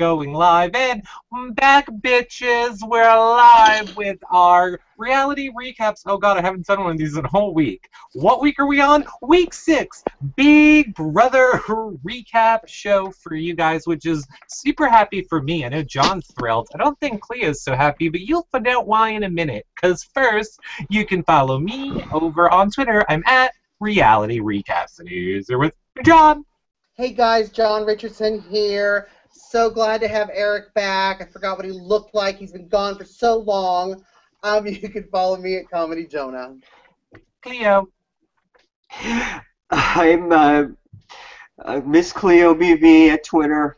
going live. And back, bitches. We're live with our reality recaps. Oh, God, I haven't done one of these in a whole week. What week are we on? Week 6. Big Brother recap show for you guys, which is super happy for me. I know John's thrilled. I don't think Cleo's so happy, but you'll find out why in a minute. Because first, you can follow me over on Twitter. I'm at Reality Recaps. And here's with John. Hey guys, John Richardson here. So glad to have Eric back. I forgot what he looked like. He's been gone for so long. You can follow me at Comedy Jonah. Cleo. I'm Miss Cleo BB at Twitter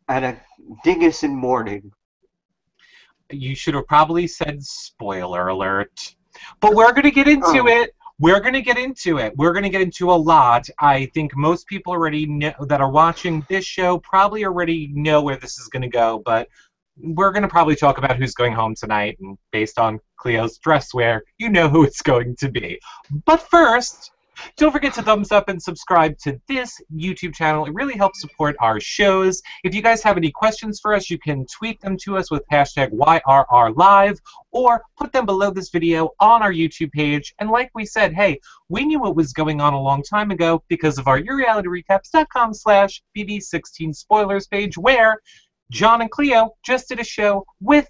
and a dingus in mourning. You should have probably said spoiler alert. But we're going to get into it. We're going to get into it. We're going to get into a lot. I think most people already know that are watching this show probably already know where this is going to go, but we're going to probably talk about who's going home tonight, and based on Cleo's dress wear, you know who it's going to be. But first, don't forget to thumbs up and subscribe to this YouTube channel. It really helps support our shows. If you guys have any questions for us, you can tweet them to us with hashtag YRRLive or put them below this video on our YouTube page. And like we said, hey, we knew what was going on a long time ago because of our YourRealityRecaps.com/BB16 spoilers page, where John and Cleo just did a show with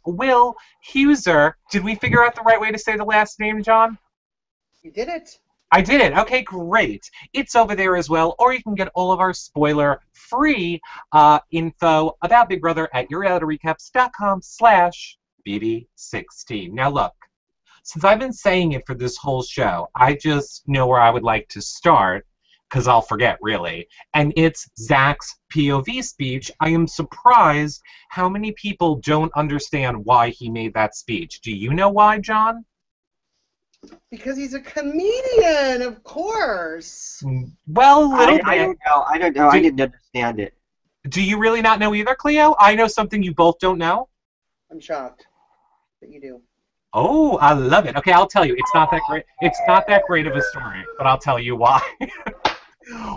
Will Huser. Did we figure out the right way to say the last name, John? You did it. I did it. Okay, great. It's over there as well, or you can get all of our spoiler-free info about Big Brother at YourRealityRecaps.com/BB16. Now look, since I've been saying it for this whole show, I just know where I would like to start, because I'll forget, really. And it's Zach's POV speech. I am surprised how many people don't understand why he made that speech. Do you know why, John? Because he's a comedian, of course. Well, a little bit. I don't know. I didn't understand it. Do you really not know either, Cleo? I know something you both don't know. I'm shocked that you do. Oh, I love it. Okay, I'll tell you. It's not that great. It's not that great of a story, but I'll tell you why.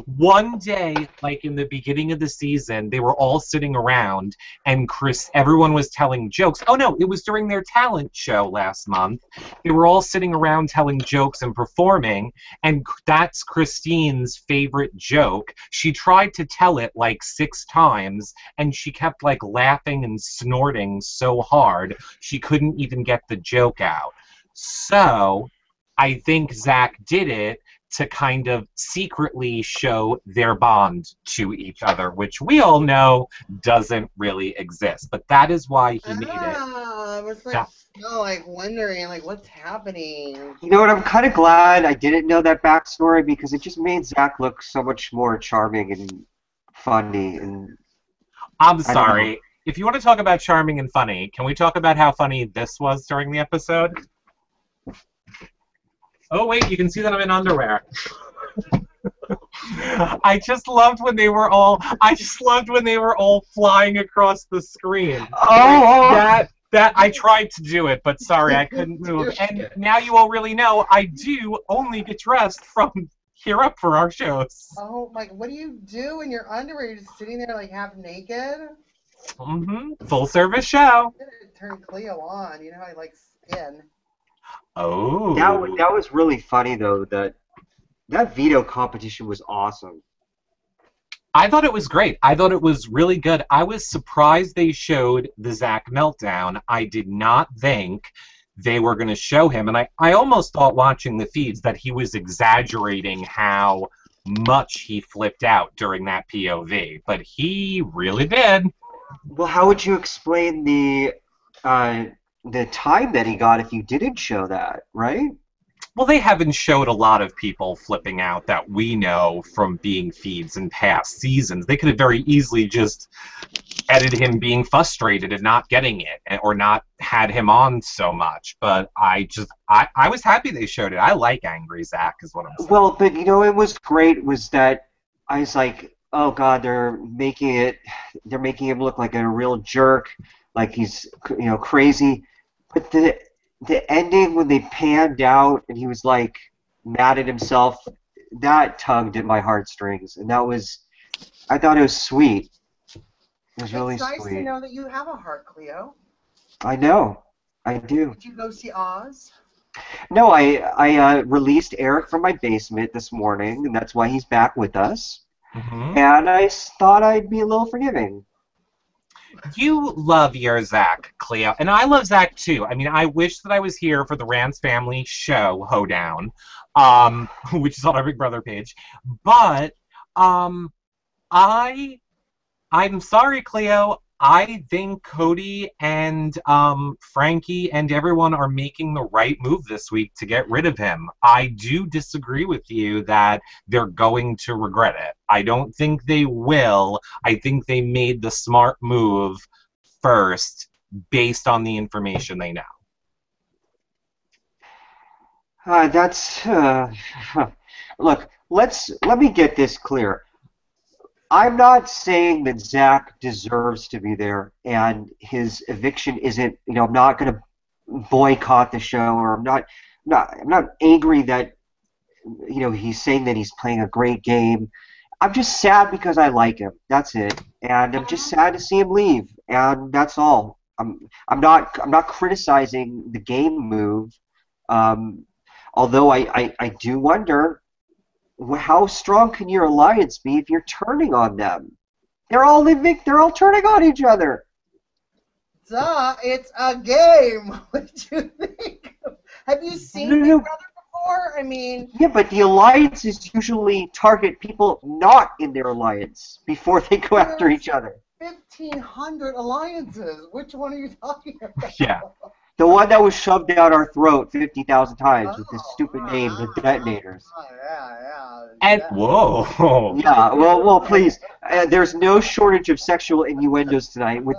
One day, like in the beginning of the season, they were all sitting around, and everyone was telling jokes. Oh no, it was during their talent show last month. They were all sitting around telling jokes and performing, and that's Christine's favorite joke. She tried to tell it like 6 times, and she kept like laughing and snorting so hard she couldn't even get the joke out. So, I think Zach did it to kind of secretly show their bond to each other, which we all know doesn't really exist. But that is why he made it. I was like, wondering, like, what's happening? You know what? I'm kind of glad I didn't know that backstory because it just made Zach look so much more charming and funny. And I'm sorry. If you want to talk about charming and funny, can we talk about how funny this was during the episode? Oh wait, you can see that I'm in underwear. I just loved when they were all flying across the screen. Oh! That I tried to do it, but sorry, I couldn't move. And now you all really know I do only get dressed from here up for our shows. Oh my, what do you do in your underwear? You're just sitting there like half naked? Mm-hmm. Full service show. I'm gonna turn Cleo on. You know how I like spin. Oh. That was really funny though. That veto competition was awesome. I thought it was great. I thought it was really good. I was surprised they showed the Zach meltdown. I did not think they were going to show him, and I almost thought watching the feeds that he was exaggerating how much he flipped out during that POV, but he really did. Well, how would you explain the time that he got if you didn't show that, right? Well, they haven't showed a lot of people flipping out that we know from being feeds in past seasons. They could have very easily just edited him being frustrated and not getting it, or not had him on so much. But I was happy they showed it. I like angry Zach, is what I'm saying. Well, but you know, it was great was that I was like, oh God, they're making him look like a real jerk, like he's, you know, crazy. But the ending when they panned out and he was like mad at himself, that tugged at my heartstrings, and I thought it was sweet. It was really It's nice to sweet. know that you have a heart, Cleo. I know. I do. Did you go see Oz? No, I released Eric from my basement this morning, and that's why he's back with us. Hmm. And I thought I'd be a little forgiving. You love your Zach, Cleo, and I love Zach too. I mean, I wish that I was here for the Rance Family show Hoedown, which is on our Big Brother page. But um, I I'm sorry, Cleo. I think Cody and Frankie and everyone are making the right move this week to get rid of him. I do disagree with you that they're going to regret it. I don't think they will. I think they made the smart move first based on the information they know. That's look. Let me get this clear. I'm not saying that Zach deserves to be there, and his eviction isn't. I'm not going to boycott the show, or I'm not angry that he's saying that he's playing a great game. I'm just sad because I like him. That's it, and I'm just sad to see him leave, and that's all. I'm not criticizing the game move, um, although I do wonder. How strong can your alliance be if you're turning on them? They're all They're all turning on each other. Duh, it's a game. What do you think? Have you seen No, Big no, no. Brother before? I mean, Yeah, but the alliances usually target people not in their alliance before they go after there's each other. 1,500 alliances. Which one are you talking about? Yeah. The one that was shoved down our throat 50,000 times with this Oh, stupid name, the detonators. yeah, And yeah. whoa. Yeah, well, please. There's no shortage of sexual innuendos tonight with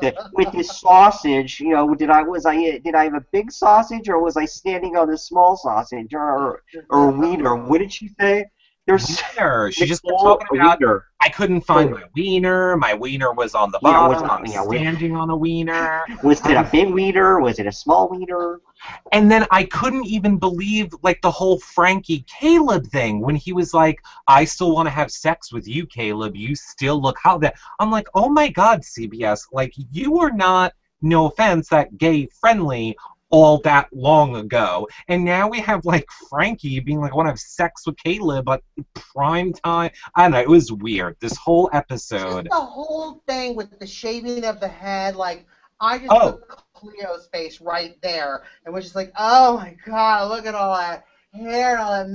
this sausage. Did I have a big sausage or was I standing on a small sausage or a wiener? What did she say? There's Wiener. She just kept Nicole, talking a about wiener. I couldn't find my wiener. My wiener was on the Yeah, bottom. I'm standing on a wiener. was it a big wiener? Was it a small wiener? And then I couldn't even believe like the whole Frankie Caleb thing when he was like, I still want to have sex with you, Caleb. You still look how that. I'm like, oh my God, CBS, like you were not, no offense, that gay friendly all that long ago. And now we have like Frankie being like, I want to have sex with Caleb, but prime time. I don't know. It was weird. This whole episode. Just the whole thing with the shaving of the head, like, I just Oh. put Cleo's face right there and was just like, oh my God, look at all that hair and all that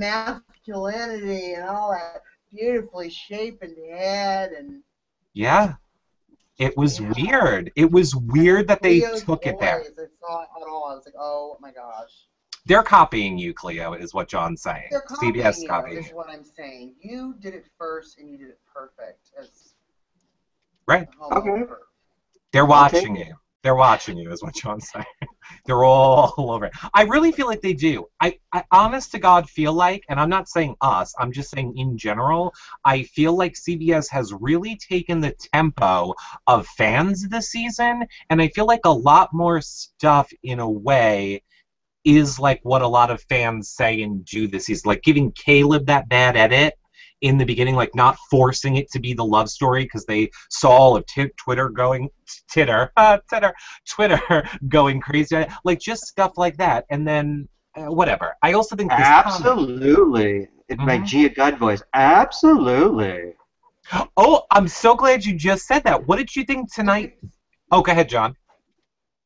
masculinity and all that beautifully shaped head. And Yeah. It was yeah. weird. It was weird that they Cleo's took it there. voice, I saw it all. I was like, oh my gosh. They're copying you, Cleo, is what John's saying. They're copying CBS you, copying is you. what I'm saying. You did it first and you did it perfect. As Right. Okay. They're I'll watching take you. They're watching you, is what John's saying. They're all over it. I really feel like they do. I honest to God feel like, and I'm not saying us, I'm just saying in general, I feel like CBS has really taken the tempo of fans this season, and I feel like a lot more stuff, in a way, is like what a lot of fans say and do this season. Like giving Caleb that bad edit in the beginning, like not forcing it to be the love story because they saw all of Twitter going Twitter going crazy, like just stuff like that. And then whatever. I also think this Absolutely. In my Gia Gunn voice. Absolutely. Oh, I'm so glad you just said that. What did you think tonight? Oh, go ahead, John.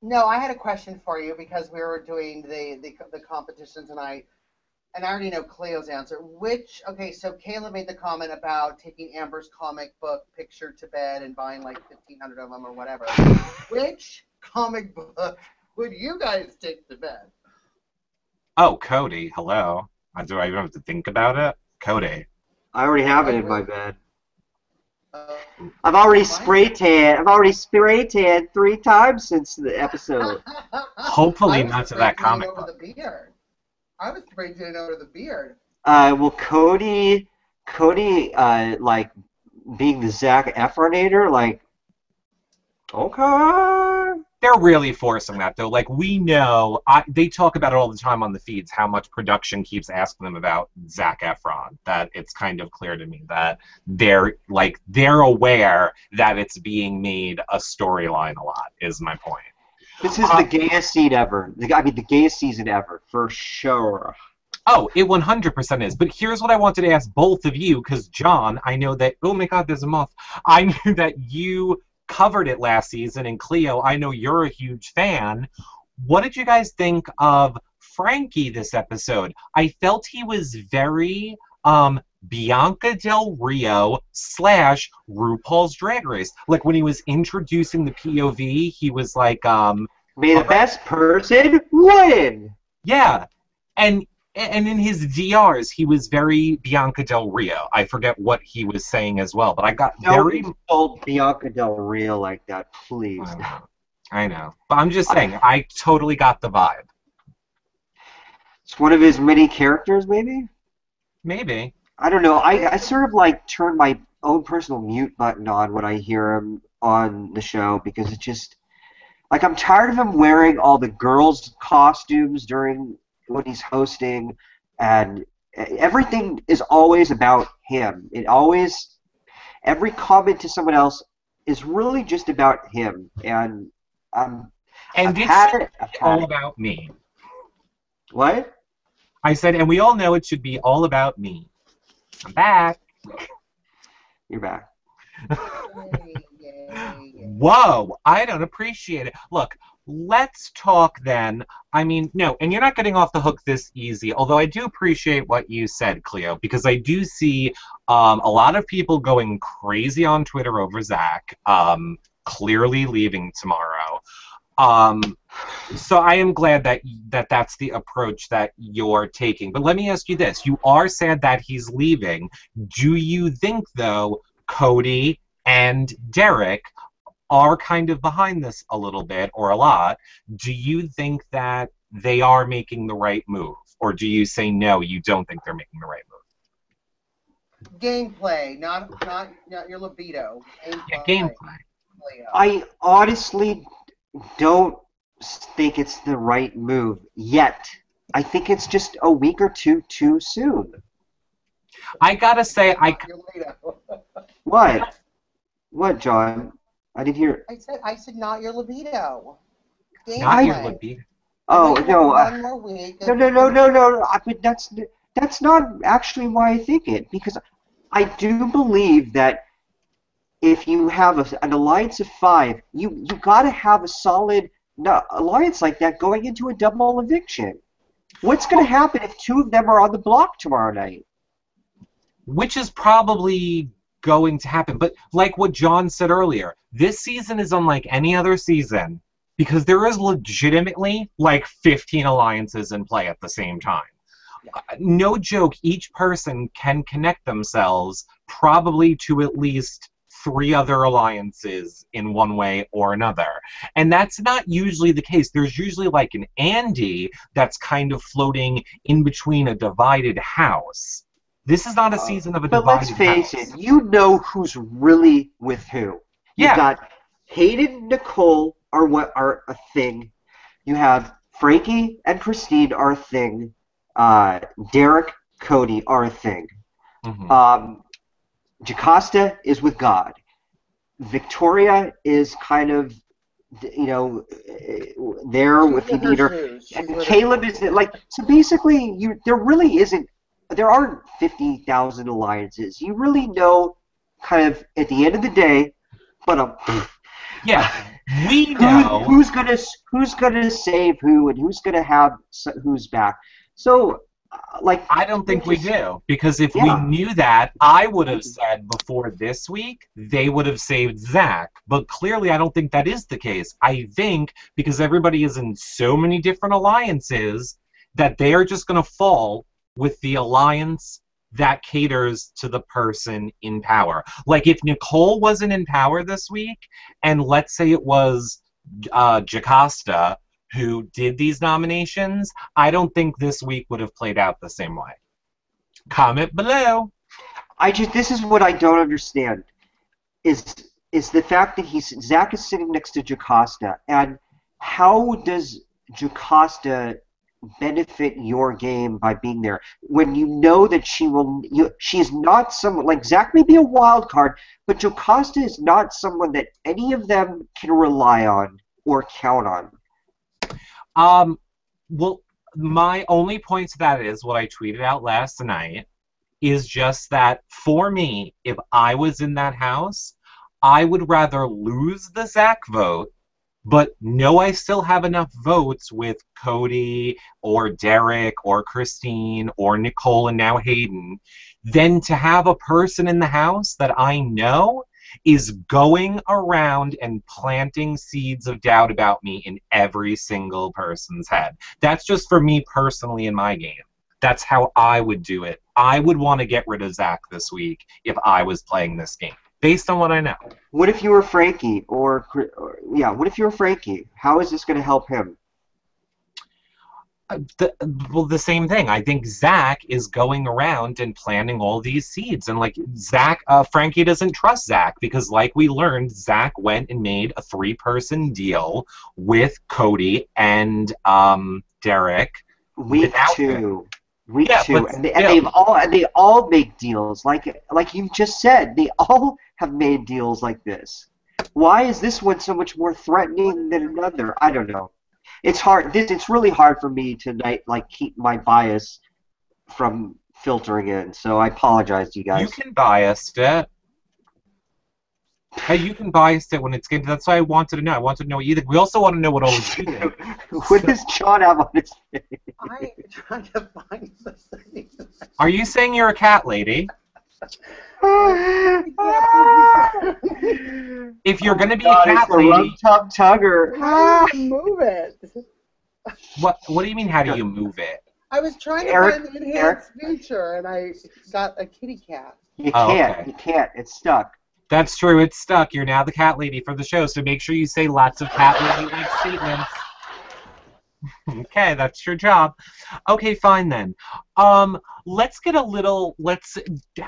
No, I had a question for you because we were doing the competition tonight, and I already know Cleo's answer. Okay, so Caleb made the comment about taking Amber's comic book picture to bed and buying like 1,500 of them or whatever. Which comic book would you guys take to bed? Oh, Cody, hello. Do I even have to think about it? Cody. I already have it in my bed. Uh, I've already spray tan. I've already spray tan 3 times since the episode. Hopefully not to that comic over book. the beard. I was spray tanning over the beard. Well, Cody, like being the Zac Efronator, like, okay. They're really forcing that, though. Like, we know, they talk about it all the time on the feeds, how much production keeps asking them about Zac Efron. That it's kind of clear to me that they're aware that it's being made a storyline a lot, is my point. This is the gayest scene ever. The gayest season ever, for sure. Oh, it 100% is. But here's what I wanted to ask both of you, because John, I know that, oh my God, there's a moth. I knew that you covered it last season, and Cleo, I know you're a huge fan. What did you guys think of Frankie this episode? I felt he was very Bianca Del Rio / RuPaul's Drag Race. Like, when he was introducing the POV, he was like, may the best person win! Yeah. And in his DRs, he was very Bianca Del Rio. I forget what he was saying as well, but I got very... Don't insult Bianca Del Rio like that, please. I know. But I'm just saying, I totally got the vibe. It's one of his many characters, maybe? Maybe. I don't know. I sort of like turn my own personal mute button on when I hear him on the show, because it's just... Like, I'm tired of him wearing all the girls' costumes during... when he's hosting, and everything is always about him. Every comment to someone else is really just about him, and it's all about me. What? I said, and we all know it should be all about me. I'm back. You're back. Whoa, I don't appreciate it. Look, let's talk then. I mean, no, and you're not getting off the hook this easy, although I do appreciate what you said, Cleo, because I do see a lot of people going crazy on Twitter over Zach, clearly leaving tomorrow. So I am glad that that's the approach that you're taking. But let me ask you this. You are sad that he's leaving. Do you think, though, Cody and Derek are kind of behind this a little bit or a lot? Do you think that they are making the right move? Or do you say no, you don't think they're making the right move? Gameplay, not your libido. Yeah, gameplay. I honestly don't think it's the right move yet. I think it's just a week or two too soon. I gotta say, What? What, John? I didn't hear. I said not your libido. Not your libido. Oh, no. One more week. No. I mean, that's not actually why I think it, because I do believe that if you have an alliance of 5, you got to have a solid alliance like that going into a double eviction. What's going to happen if 2 of them are on the block tomorrow night? Which is probably going to happen. But like what John said earlier, this season is unlike any other season because there is legitimately like 15 alliances in play at the same time. No joke, each person can connect themselves probably to at least 3 other alliances in one way or another. And that's not usually the case. There's usually like an Andy that's kind of floating in between a divided house. This is not a season of a divided house. But let's face it, you know who's really with who. You've got Hayden and Nicole are a thing. You have Frankie and Christine are a thing. Derek, Cody are a thing. Mm-hmm. Jocasta is with God. Victoria is kind of, there if you need her. And Caleb is like, so basically, there aren't 50,000 alliances. You really know, kind of, at the end of the day, but we know who's gonna save who and who's gonna have who's back. So, I don't think we do, because if we knew that, I would have said before this week they would have saved Zach. But clearly, I don't think that is the case. I think because everybody is in so many different alliances that they are just going to fall with the alliance that caters to the person in power. Like if Nicole wasn't in power this week, and let's say it was Jocasta who did these nominations, I don't think this week would have played out the same way. Comment below. This is what I don't understand is the fact that Zach is sitting next to Jocasta, and how does Jocasta benefit your game by being there when you know that she's not someone like Zach may be a wild card, but Jocasta is not someone that any of them can rely on or count on. Well, my only point to that is what I tweeted out last night is just that for me, if I was in that house, I would rather lose the Zach vote, but know I still have enough votes with Cody or Derek or Christine or Nicole and now Hayden, than to have a person in the house that I know is going around and planting seeds of doubt about me in every single person's head. That's just for me personally in my game. That's how I would do it. I would want to get rid of Zach this week if I was playing this game, based on what I know. What if you were Frankie? What if you were Frankie? How is this going to help him? The same thing. I think Zach is going around and planting all these seeds. And, like, Frankie doesn't trust Zach because, like we learned, Zach went and made a 3-person deal with Cody and Derek. Week 2. Week Yeah, 2. but And still. they all make deals. Like you just said, they all have made deals like this. Why is this one so much more threatening than another? I don't know. It's hard. It's really hard for me to keep my bias from filtering in. So I apologize to you guys. You can bias it. Hey, you can bias it when it's getting. That's why I wanted to know. I wanted to know what you think. We also want to know what all of you think. What does John have on his face? I'm trying to find something. Are you saying you're a cat lady? If you're going to be a cat lady, Tugger. Move it. what do you mean? How do you move it? I was trying to Eric, find the enhanced feature, and I got a kitty cat. You Oh, can't. okay. You can't. It's stuck. That's true. It's stuck. You're now the cat lady for the show, so make sure you say lots of cat lady-like statements. Okay, that's your job. Okay, fine then. Let's get a little.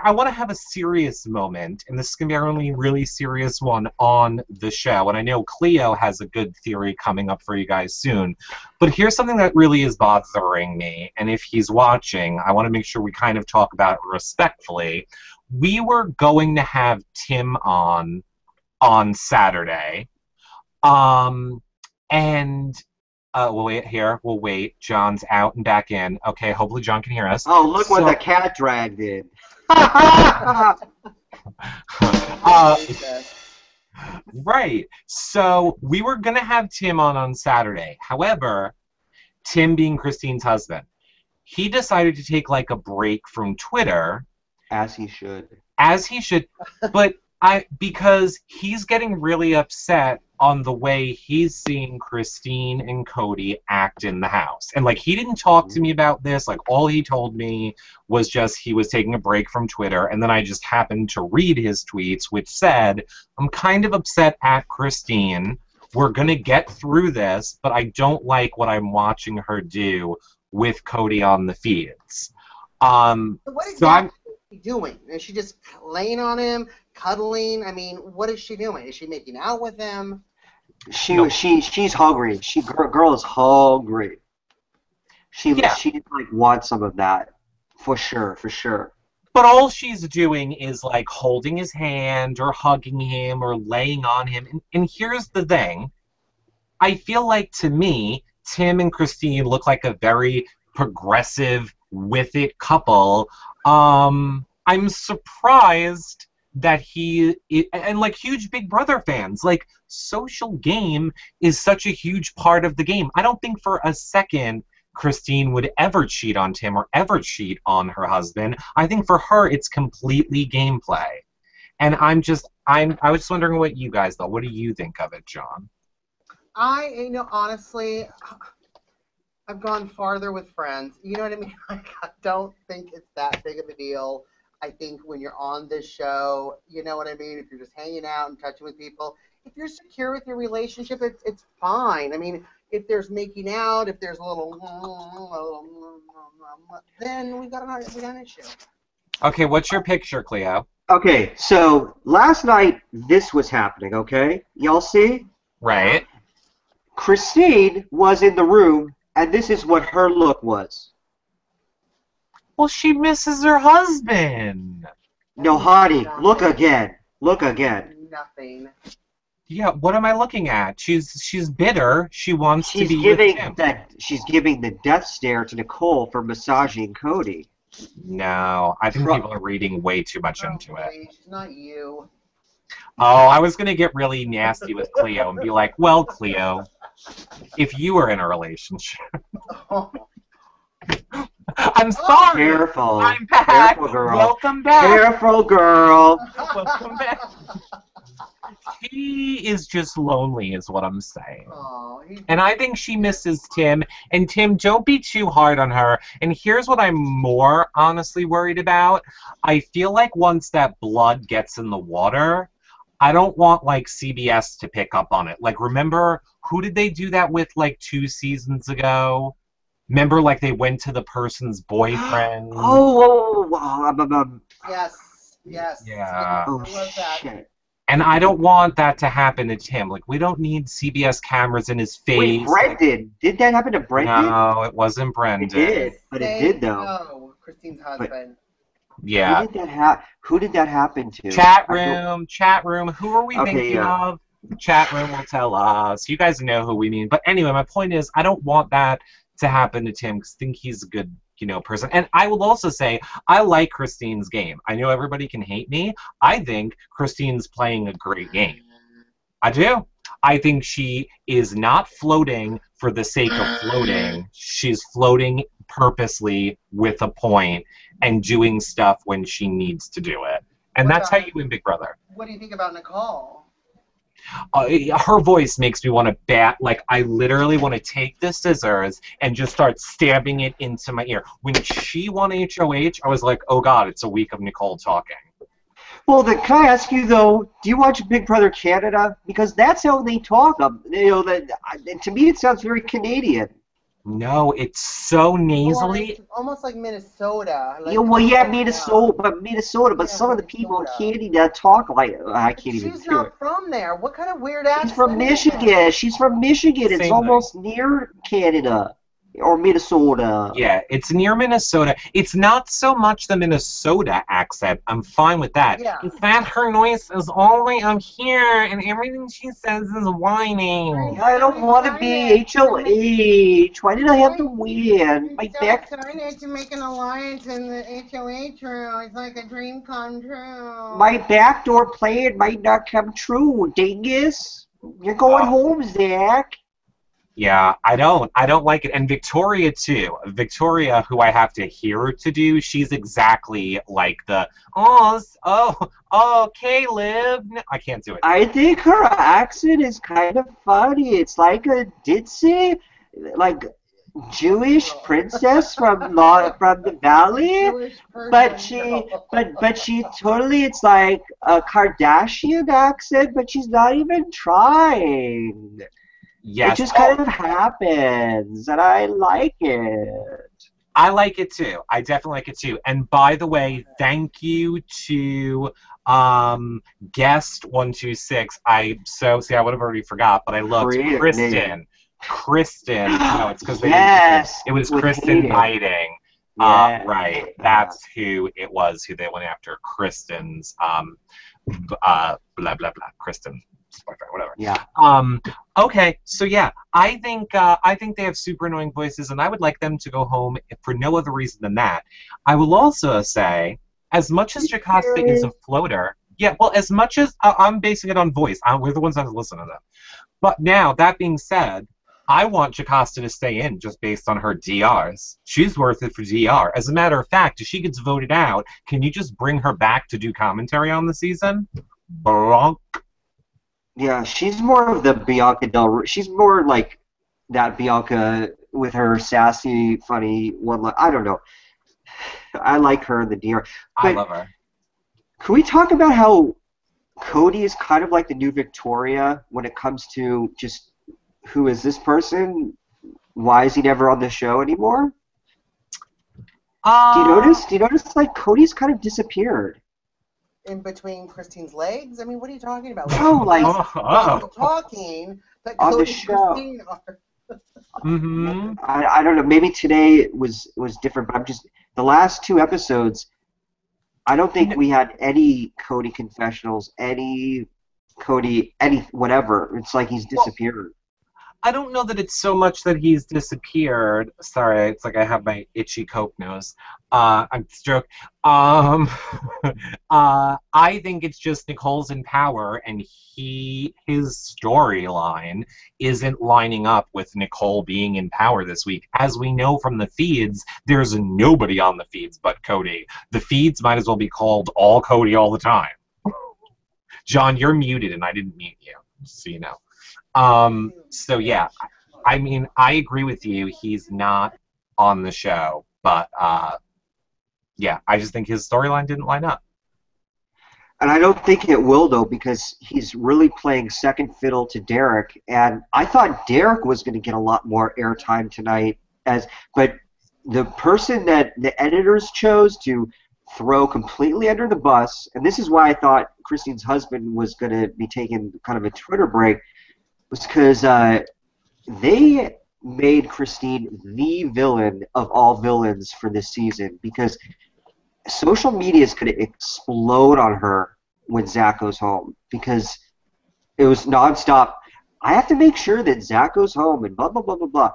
I want to have a serious moment, and this is gonna be our only really serious one on the show. And I know Cleo has a good theory coming up for you guys soon. But here's something that really is bothering me, and if he's watching, I want to make sure we kind of talk about it respectfully. We were going to have Tim on Saturday, and. We'll wait here. We'll wait. John's out and back in. Okay, hopefully John can hear us. Oh, look what the cat dragged in. Right. So we were going to have Tim on Saturday. However, Tim being Christine's husband, he decided to take like a break from Twitter. As he should. But because he's getting really upset on the way he's seeing Christine and Cody act in the house. And, like, he didn't talk to me about this. Like, all he told me was just he was taking a break from Twitter, and then I just happened to read his tweets, which said, I'm kind of upset at Christine. We're going to get through this, but I don't like what I'm watching her do with Cody on the feeds. What exactly is she doing? Is she just laying on him, cuddling? I mean, what is she doing? Is she making out with him? She's hungry. Girl is hungry. She like wants some of that for sure. But all she's doing is like holding his hand or hugging him or laying on him. And here's the thing. I feel like to me, Tim and Christine look like a very progressive, with it couple. I'm surprised that and like huge Big Brother fans, like social game is such a huge part of the game. I don't think for a second Christine would ever cheat on Tim or ever cheat on her husband. I think for her it's completely gameplay. And I was just wondering what you guys thought. What do you think of it, John? Honestly, I've gone farther with friends. You know what I mean? I don't think it's that big of a deal. I think when you're on this show, you know what I mean? If you're just hanging out and touching with people, if you're secure with your relationship, it's fine. I mean, if there's making out, if there's a little, then we got an issue. Okay, what's your picture, Cleo? Okay, so last night this was happening, okay? Y'all see? Right. Christine was in the room, and this is what her look was. Well, she misses her husband. No, honey, look again. Look again. Nothing. Yeah, what am I looking at? She's bitter. She wants to She's be giving with him. she's giving the death stare to Nicole for massaging Cody. No, I think people are reading way too much into it. Please, not you. Oh, I was going to get really nasty with Cleo and be like, well, Cleo, if you were in a relationship. I'm sorry. Careful. I'm back. Careful, girl. Welcome back. Careful, girl. Welcome back. He is just lonely, is what I'm saying. Oh, And I think she misses Tim. And Tim, don't be too hard on her. And here's what I'm more honestly worried about. I feel like once that blood gets in the water, I don't want, like, CBS to pick up on it. Like, remember, who did they do that with, like, 2 seasons ago? Remember, like, they went to the person's boyfriend? Yes. Yeah. Oh, I love that. shit. And I don't want that to happen to Tim. Like, we don't need CBS cameras in his face. Wait, Brendan. Did that happen to Brendan? No, it wasn't Brendan. It did, but it did, though. No, Christine's husband. Yeah. Who did that happen to? Chat room. Who are we thinking yeah. of? Chat room will tell us. You guys know who we mean. But anyway, my point is, I don't want that to happen to Tim because I think he's a good, person. And I will also say, I like Christine's game. I know everybody can hate me. I think Christine's playing a great game. I do. I think she is not floating for the sake of floating. She's floating purposely with a point and doing stuff when she needs to do it. And that's how you win Big Brother. What do you think about Nicole? Her voice makes me want to bat. Like, I literally want to take the scissors and just start stabbing it into my ear. When she won HOH, I was like, oh God, it's a week of Nicole talking. Well, can I ask you, though, do you watch Big Brother Canada? Because that's how they talk. To me, it sounds very Canadian. No, it's so nasally. It's almost like Minnesota. Like, Minnesota. But some of the people in Canada talk like I can't even do it. She's not from there. What kind of weird accent? She's from Michigan. She's from Michigan. It's almost near Canada or Minnesota. Yeah, it's near Minnesota. It's not so much the Minnesota accent. I'm fine with that. Yeah. It's that her noise is all the way up here, and everything she says is whining. I don't want to be HOH. Why did I have to win? My back. I need to make an alliance in the HOH room. It's like a dream come true. My backdoor plan might not come true, dingus. You're going home, Zach. Yeah, I don't like it. And Victoria, too. Victoria, who I have to hear her to do, she's exactly like the, Caleb. No, I can't do it. I think her accent is kind of funny. It's like a ditzy, like Jewish princess from the valley, but she totally, it's like a Kardashian accent, but she's not even trying. Yes. It just kind of happens, and I like it. I like it too. I definitely like it too. And by the way, thank you to guest 126. I would have already forgot, but I loved Kristen. Kristen. No, it's because it was Kristen Biting. Yeah. Right. That's who it was. Who they went after. Kristen's blah blah blah. Kristen. Whatever. Yeah. Okay. So yeah, I think they have super annoying voices, and I would like them to go home for no other reason than that. I will also say, as much as Jocasta is a floater, yeah. Well, as much as I'm basing it on voice, we're the ones that have to listen to them. But now that being said, I want Jocasta to stay in just based on her DRs. She's worth it for DR. As a matter of fact, if she gets voted out, can you just bring her back to do commentary on the season? Bronk. Yeah, she's more of the Bianca she's more like that Bianca with her sassy, funny one. I don't know. I like her in the DR. I love her. Can we talk about how Cody is kind of like the new Victoria when it comes to just who is this person? Why is he never on the show anymore? Do you notice like Cody's kind of disappeared? In between Christine's legs? I mean, what are you talking about? No, like talking, That on the Cody and show. Christine are. Mm-hmm. I don't know. Maybe today was different, but I'm just the last two episodes. I don't think we had any Cody confessionals, any Cody, any whatever. It's like he's disappeared. I don't know that it's so much that he's disappeared. Sorry, it's like I have my itchy Coke nose. I'm stroke. I think it's just Nicole's in power, and his storyline isn't lining up with Nicole being in power this week. As we know from the feeds, there's nobody on the feeds but Cody. The feeds might as well be called all Cody all the time. John, you're muted, and I didn't mute you, just so you know. So yeah, I mean, I agree with you. He's not on the show, but yeah, I just think his storyline didn't line up. And I don't think it will, though, because he's really playing second fiddle to Derek. And I thought Derek was going to get a lot more airtime tonight, but the person that the editors chose to throw completely under the bus, and this is why I thought Christine's husband was going to be taking kind of a Twitter break, was because they made Christine the villain of all villains for this season, because social media is going to explode on her when Zach goes home, because it was nonstop. I have to make sure that Zach goes home and blah, blah, blah, blah, blah.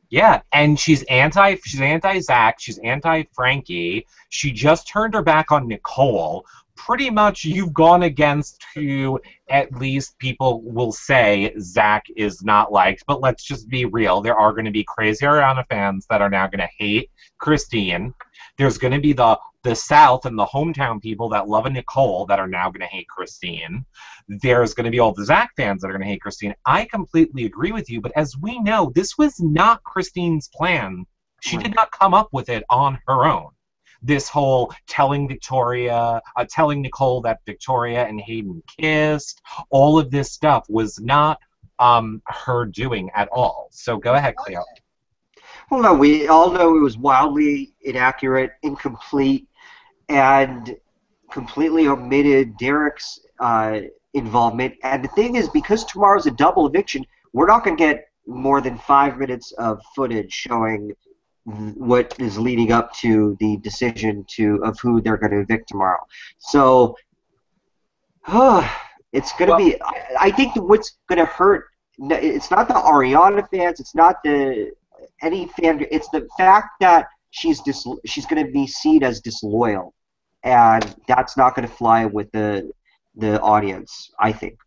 Yeah, and she's anti-Zach, she's anti-Frankie. She just turned her back on Nicole. Pretty much you've gone against who at least people will say Zach is not liked, but let's just be real. There are going to be crazy Ariana fans that are now going to hate Christine. There's going to be the South and the hometown people that love a Nicole that are now going to hate Christine. There's going to be all the Zach fans that are going to hate Christine. I completely agree with you, but as we know, this was not Christine's plan. She did not come up with it on her own. This whole telling Nicole that Victoria and Hayden kissed, all of this stuff was not her doing at all. So go ahead, Cleo. Well, no, we all know it was wildly inaccurate, incomplete, and completely omitted Derek's involvement. And the thing is, because tomorrow's a double eviction, we're not going to get more than 5 minutes of footage showing what is leading up to the decision of who they're going to evict tomorrow. So it's going to be. I think what's going to hurt. It's not the Ariana fans. It's not any fan. It's the fact that she's going to be seen as disloyal, and that's not going to fly with the audience, I think.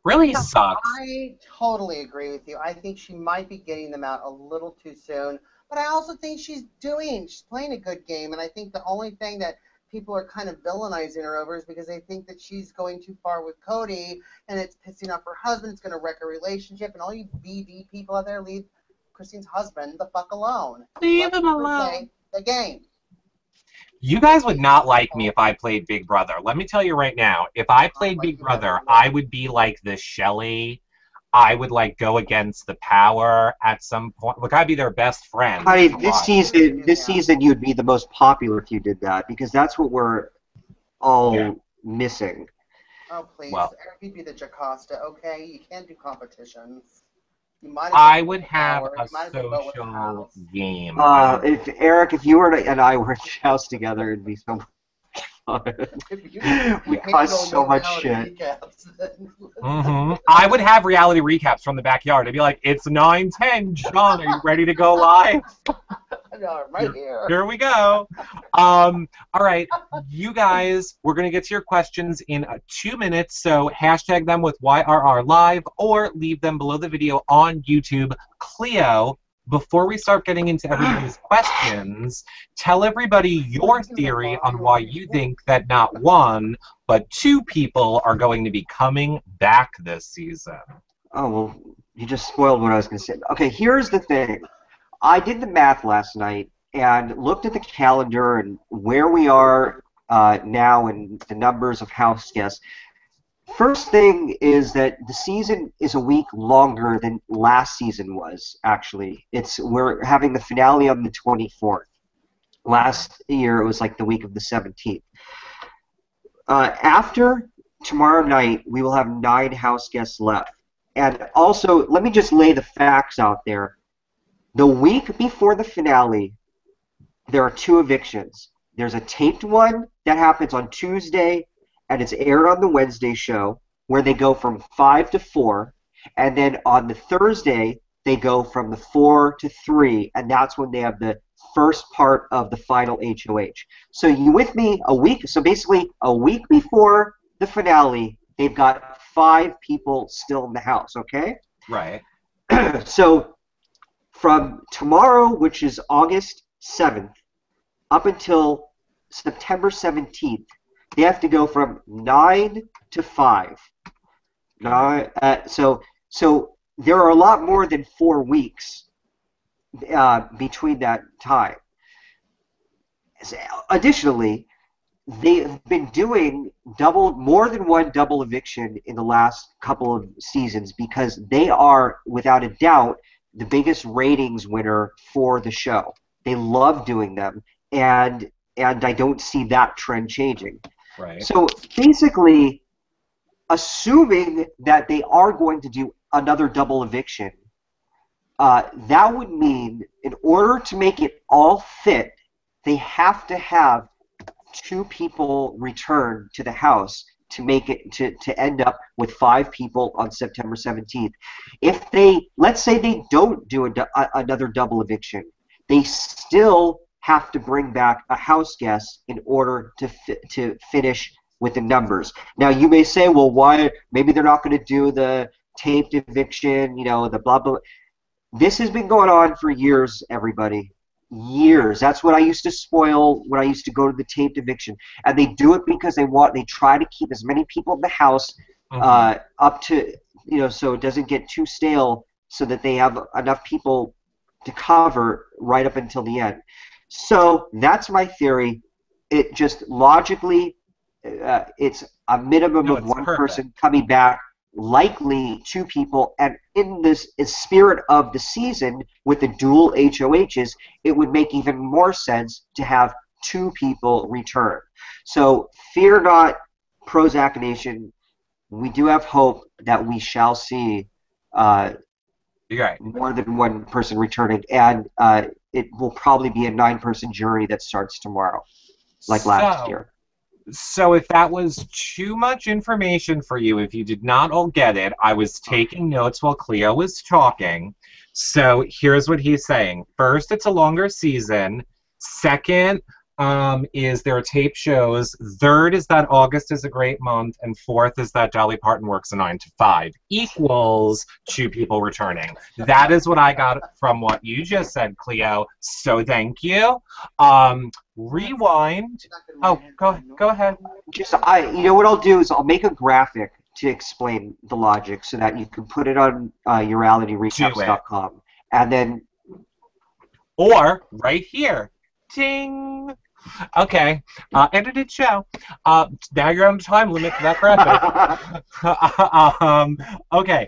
Really sucks. I totally agree with you. I think she might be getting them out a little too soon. But I also think she's playing a good game, and I think the only thing that people are kind of villainizing her over is because they think that she's going too far with Cody, and it's pissing off her husband, it's going to wreck a relationship, and all you BB people out there, leave Christine's husband the fuck alone. Leave him alone. Play the game. You guys would not like me if I played Big Brother. Let me tell you right now, if I played Big Brother, I would be like the Shelley. I would like go against the power at some point. Look, I'd be their best friend. I mean, this season you'd be the most popular if you did that, because that's what we're all missing. Oh please, well, Eric, you'd be the Jocasta, okay? You can't do competitions. I would have a social game. If you and I were in the house together, it'd be so much fun. We cause so much shit. I would have reality recaps from the backyard. I'd be like, it's 9:10, John, are you ready to go live? No, I'm right here. Here we go. All right, you guys, we're going to get to your questions in 2 minutes, so hashtag them with YRR Live or leave them below the video on YouTube. Cleo, before we start getting into everybody's questions, tell everybody your theory on why you think that not one, but two people are going to be coming back this season. Oh, well, you just spoiled what I was going to say. Okay, here's the thing. I did the math last night and looked at the calendar and where we are now and the numbers of house guests. First thing is that the season is a week longer than last season was, actually. We're having the finale on the 24th. Last year it was like the week of the 17th. After tomorrow night, we will have 9 house guests left. And also, let me just lay the facts out there. The week before the finale, there are 2 evictions. There's a taped one that happens on Tuesday, and it's aired on the Wednesday show, where they go from 5 to 4. And then on the Thursday, they go from the 4 to 3, and that's when they have the first part of the final HOH. So you with me? So basically a week before the finale, they've got 5 people still in the house, okay? Right. So from tomorrow, which is August 7th, up until September 17th, they have to go from 9 to 5. So there are a lot more than 4 weeks between that time. Additionally, they've been doing more than one double eviction in the last couple of seasons because they are, without a doubt, the biggest ratings winner for the show. They love doing them, and I don't see that trend changing. Right. So basically, assuming that they are going to do another double eviction, that would mean in order to make it all fit, they have to have 2 people return to the house to make it to end up with 5 people on September 17th. If let's say they don't do another double eviction, they still have to bring back a house guest in order to finish with the numbers. Now you may say, well, why? Maybe they're not going to do the taped eviction, the blah blah. This has been going on for years, everybody. Years. That's what I used to spoil when I used to go to the taped eviction. And they do it because they try to keep as many people in the house up to, so it doesn't get too stale, so that they have enough people to cover right up until the end. So that's my theory. It just logically, it's a minimum of one person coming back, likely 2 people, and in this spirit of the season with the dual HOHs, it would make even more sense to have 2 people return. So fear not, Prozac Nation. We do have hope that we shall see more than one person returning, and it will probably be a 9-person jury that starts tomorrow, like last year. So if that was too much information for you, if you did not all get it, I was taking notes while Cleo was talking. So here's what he's saying. First, it's a longer season. Second, is there are tape shows. Third is that August is a great month. And fourth is that Dolly Parton works a 9 to 5 equals 2 people returning. That is what I got from what you just said, Cleo. So thank you. Rewind. Oh, go ahead. You know what I'll do is I'll make a graphic to explain the logic so that you can put it on yourrealityrecaps.com. And then... Or right here. Ting! Okay, edited show. Now you're on the time limit for that graphic. Okay,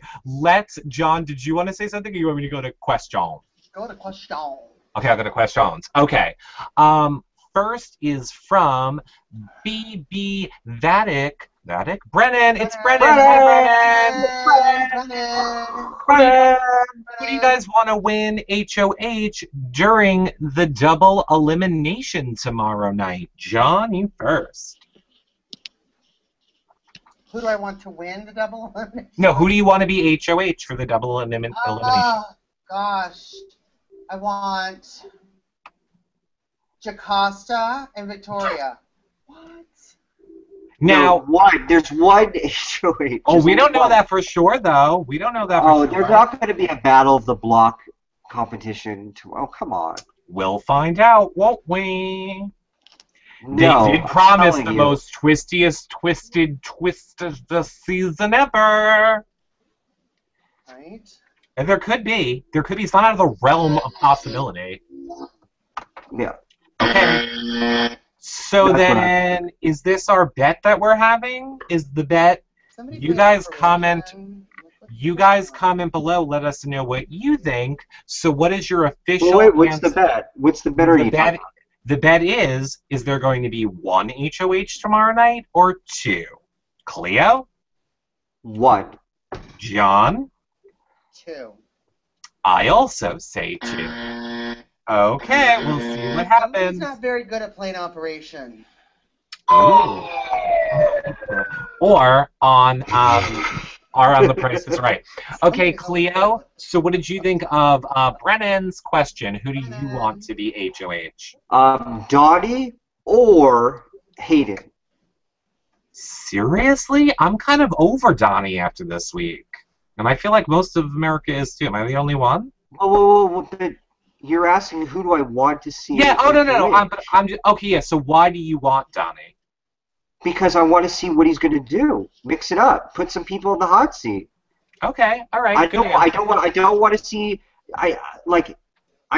John, did you want to say something, or you want me to go to questions? Go to questions. Okay, I'll go to questions. Okay. First is from BB Vatic. Brennan! It's Brennan! Hi, Brennan! Who do you guys want to win HOH during the double elimination tomorrow night? John, you first. Who do I want to win the double elimination? No, who do you want to be HOH for the double elimination? Gosh. I want Jocasta and Victoria. What? Now, there's one HOH. Oh, we don't know that for sure, though. We don't know that for sure. Oh, there's not going to be a Battle of the Block competition. Oh, come on. We'll find out, won't we? No, they did promise the most twisted twist of the season ever. Right? And there could be. It's not out of the realm of possibility. Yeah. Okay. So then, is this our bet that we're having? Is the bet? You guys comment below. Let us know what you think. So, what is your official? Wait, what's the bet? What's the bet? The bet is there going to be 1 HOH tomorrow night or 2? Cleo? 1. John? 2. I also say 2. Okay, we'll see what happens. Somebody's not very good at playing Operation. Ooh. Or on The Price is Right. Okay, Cleo, so what did you think of Brennan's question? Who do you want to be HOH? Dottie or Hayden? Seriously? I'm kind of over Donnie after this week. And I feel like most of America is too. Am I the only one? Oh, but you're asking who do I want to see? Yeah, no. I'm just, okay, yeah, so why do you want Donnie? Because I want to see what he's going to do. Mix it up. Put some people in the hot seat. Okay, all right. I don't want to see. I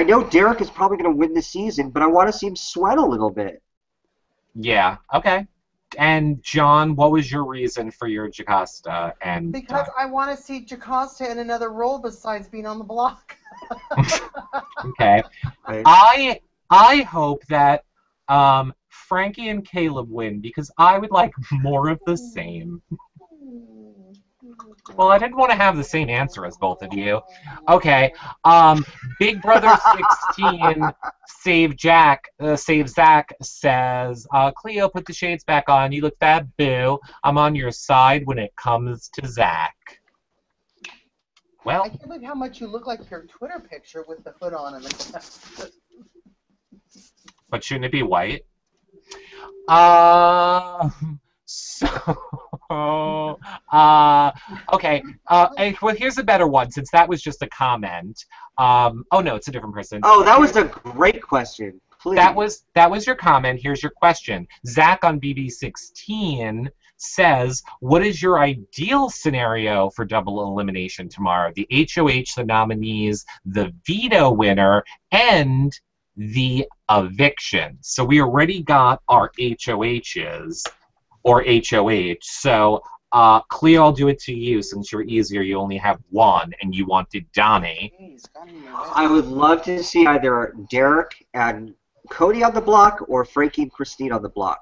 know Derek is probably going to win the season, but I want to see him sweat a little bit. Yeah. Okay. And John, what was your reason for your Jocasta? Because I want to see Jocasta in another role besides being on the block. Okay. I hope that Frankie and Caleb win because I would like more of the same. Well, I didn't want to have the same answer as both of you. Okay. Big Brother 16 Save Zach says, Cleo, put the shades back on. You look fab, boo. I'm on your side when it comes to Zach. Well, I can't believe how much you look like your Twitter picture with the hood on and the but shouldn't it be white? Okay. Well, here's a better one, since that was just a comment. Oh, no, it's a different person. Oh, that was a great question. Please. That was your comment. Here's your question. Zach on BB16 says, what is your ideal scenario for double elimination tomorrow? The HOH, the nominees, the veto winner, and the eviction. So we already got our HOHs, or HOH. So, Cleo, I'll do it to you since you're easier. You only have one, and you wanted Donnie. I would love to see either Derek and Cody on the block or Frankie and Christine on the block.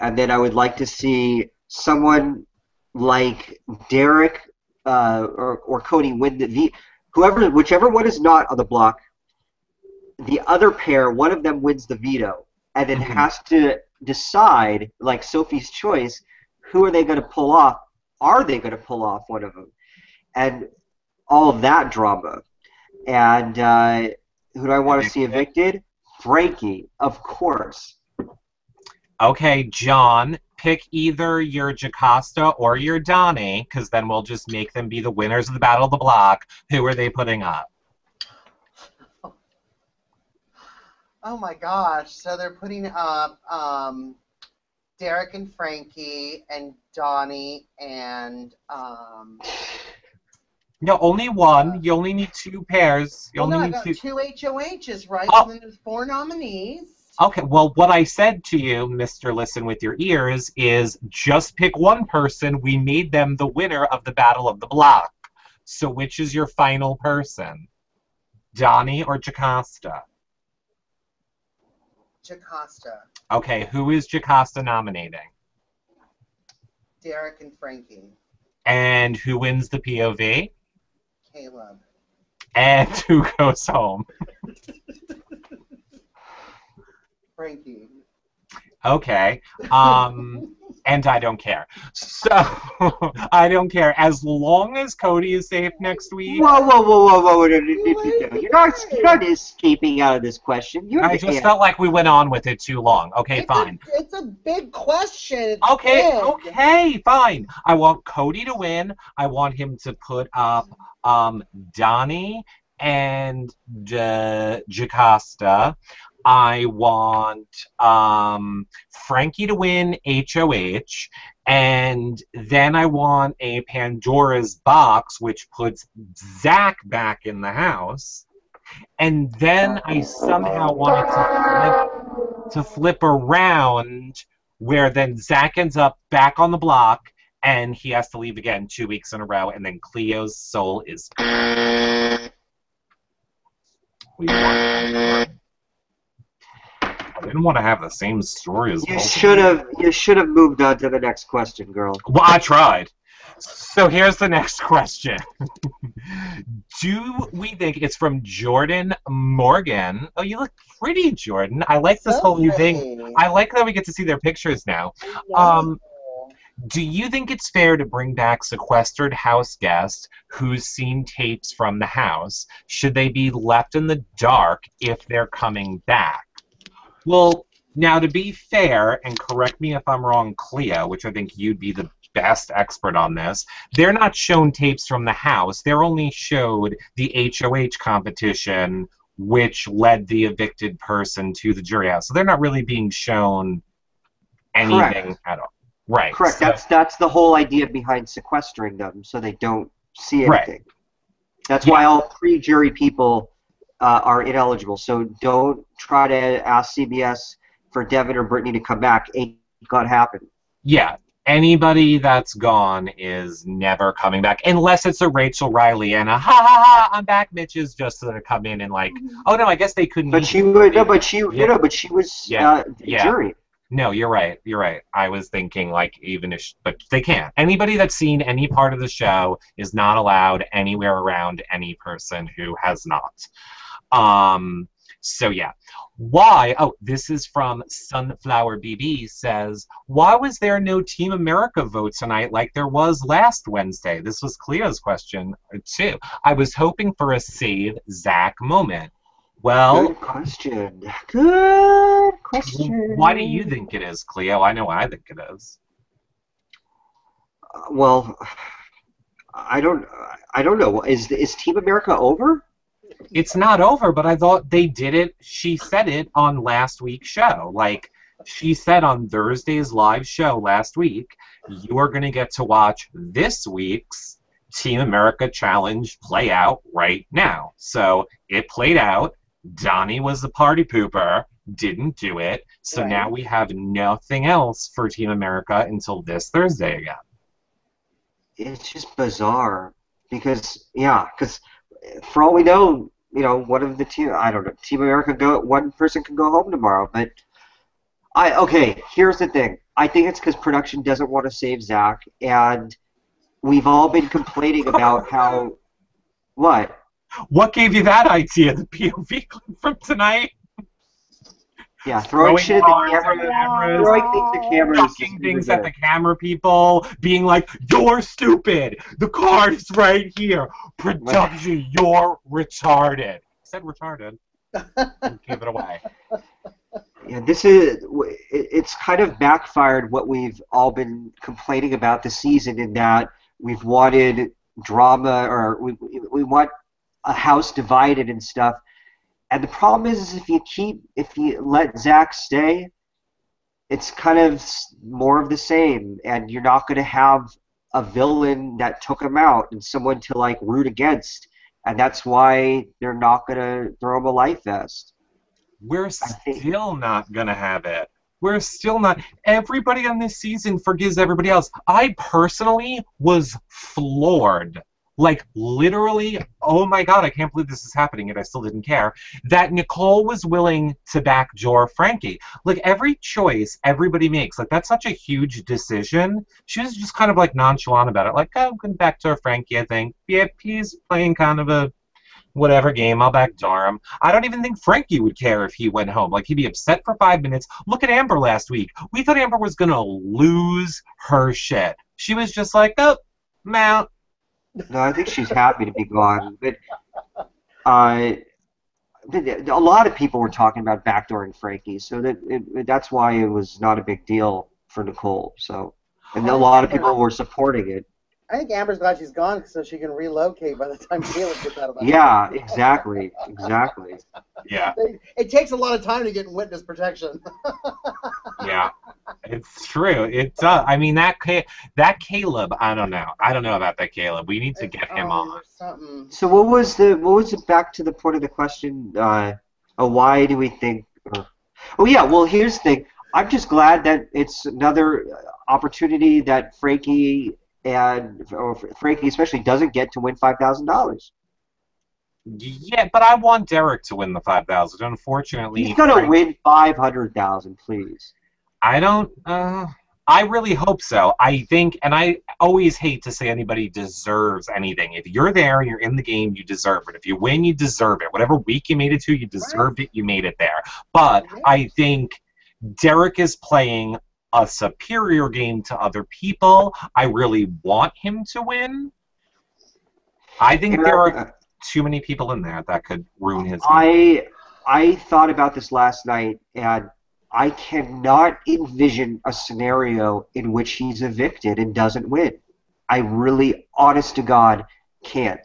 And then I would like to see someone like Derek or Cody win whichever one is not on the block, the other pair, one of them wins the veto, and then has to decide, like Sophie's Choice, who are they going to pull off? Are they going to pull off one of them? And all of that drama. And who do I want to see evicted? Frankie, of course. Okay, John, pick either your Jocasta or your Donnie, because then we'll just make them be the winners of the Battle of the Block. Who are they putting up? Oh my gosh! So they're putting up Derek and Frankie and Donnie and No, only one. You only need 2 pairs. You only I need got 2 HOHs, right? Oh. And then there's 4 nominees. Okay, well, what I said to you, Mr. Listen with Your Ears, is just pick one person. We made them the winner of the Battle of the Block. So which is your final person? Donnie or Jocasta? Jocasta. Okay, who is Jocasta nominating? Derek and Frankie. And who wins the POV? Caleb. And who goes home? Frankie. Okay. And I don't care. So, I don't care. As long as Cody is safe next week. Whoa. You're not escaping out of this question. I just felt like we went on with it too long. Okay, fine. It's a big question. Okay, fine. I want Cody to win. I want him to put up Donnie and Jocasta. I want Frankie to win HOH, and then I want a Pandora's box, which puts Zach back in the house, and then I somehow want it to flip around, where then Zach ends up back on the block, and he has to leave again 2 weeks in a row, and then Cleo's soul is... I didn't want to have the same story as you should have moved on to the next question, girl. Well, I tried. So here's the next question. Do we think it's from Jordan Morgan? Oh, you look pretty, Jordan. I like this whole new thing. pretty. I like that we get to see their pictures now. No. Do you think it's fair to bring back sequestered house guests who's seen tapes from the house? Should they be left in the dark if they're coming back? Well, now to be fair, and correct me if I'm wrong, Cleo, which I think you'd be the best expert on this, they're not shown tapes from the house. They're only showed the HOH competition, which led the evicted person to the jury house. So they're not really being shown anything at all. Right. Correct. So, That's the whole idea behind sequestering them, so they don't see Right. anything. That's why all pre-jury people are ineligible. So don't try to ask CBS for Devin or Brittany to come back. Ain't gonna happen. yeah, anybody that's gone is never coming back, unless it's a Rachel Riley and a ha ha ha, I'm back, bitches, just to come in and like, oh no, I guess they couldn't. But she would. No, but she. Yeah. No, but she was Yeah. jury. No, you're right. You're right. I was thinking like even if, but they can't. Anybody that's seen any part of the show is not allowed anywhere around any person who has not. So yeah. Why? Oh, this is from Sunflower BB says, why was there no Team America vote tonight like there was last Wednesday? This was Cleo's question too. I was hoping for a save Zach moment. Well, Good question. Good question. why do you think it is, Cleo? I know what I think it is. Well, I don't know. Is Team America over? It's not over, but I thought they did it. She said it on last week's show. Like, she said on Thursday's live show last week, you are going to get to watch this week's Team America Challenge play out right now. So it played out. Donnie was the party pooper, didn't do it. So Right. now we have nothing else for Team America until this Thursday again. It's just bizarre because for all we know, one of the team, I don't know, Team America one person can go home tomorrow. But here's the thing. I think it's because production doesn't want to save Zach, and we've all been complaining about how what. What gave you that idea, the POV clip from tonight? Yeah, throwing shit at the cars at camera, cameras, throwing things at cameras. chucking things at the camera people, being like, you're stupid, the card is right here, production, you're retarded. I said retarded. Give it away. Yeah, it's kind of backfired what we've all been complaining about this season, in that we've wanted drama, or we want a house divided and stuff. And the problem is if you let Zach stay, it's kind of more of the same, and you're not going to have a villain that took him out and someone to like root against, and that's why they're not going to throw him a life vest. We're still not going to have it. We're still not. Everybody on this season forgives everybody else. I personally was floored. Like, literally, oh my god, I can't believe this is happening, and I still didn't care, that Nicole was willing to back Frankie. Like, every choice everybody makes, like, that's such a huge decision. She was just kind of, like, nonchalant about it. Like, oh, I'm going to back Frankie, I think. Yep, he's playing kind of a whatever game, I'll backdoor him. I don't even think Frankie would care if he went home. Like, he'd be upset for 5 minutes. Look at Amber last week. We thought Amber was going to lose her shit. She was just like, oh, mount. No, I think she's happy to be gone. But a lot of people were talking about backdooring Frankie, so that's why it was not a big deal for Nicole. So, and a lot of people were supporting it. I think Amber's glad she's gone so she can relocate by the time Caleb gets out of the house. Yeah, exactly. Yeah. It takes a lot of time to get in witness protection. Yeah, it's true. It does. I mean, that Caleb, I don't know. I don't know about that Caleb. We need to get him on. So what was it, back to the point of the question, why do we think, well, here's the thing. I'm just glad that it's another opportunity that Frankie especially doesn't get to win $5,000. Yeah, but I want Derek to win the 5,000. Unfortunately, He's gonna win 500,000, please. I don't. I really hope so. I think, and I always hate to say anybody deserves anything. If you're there, you're in the game, you deserve it. If you win, you deserve it. Whatever week you made it to, you deserved it, you made it there. But I think Derek is playing a superior game to other people. I really want him to win. I think there are too many people in there that could ruin his game. I thought about this last night, and I cannot envision a scenario in which he's evicted and doesn't win. I really, honest to God, can't.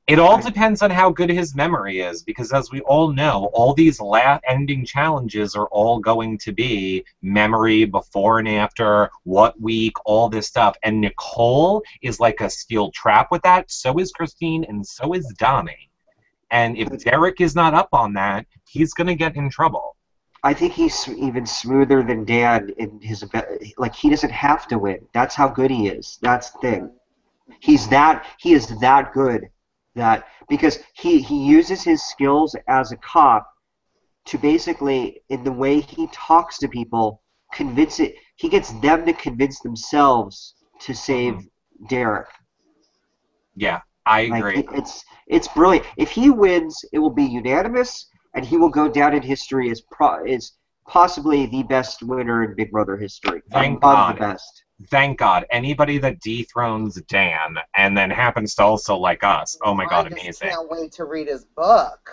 It all depends on how good his memory is, because as we all know, all these ending challenges are all going to be memory before and after, what week, all this stuff. And Nicole is like a steel trap with that. So is Christine, and so is Donnie. And if Derek is not up on that, he's going to get in trouble. I think he's even smoother than Dan in his, like, he doesn't have to win. That's how good he is. That's the thing. He is that good that because he uses his skills as a cop to basically, in the way he talks to people, he gets them to convince themselves to save Derek. Yeah, I agree. Like, it's brilliant. If he wins, it will be unanimous, and he will go down in history as possibly the best winner in Big Brother history. Thank God. The best. Thank God. Anybody that dethrones Dan and then happens to also like us, oh my God, amazing. I can't wait to read his book.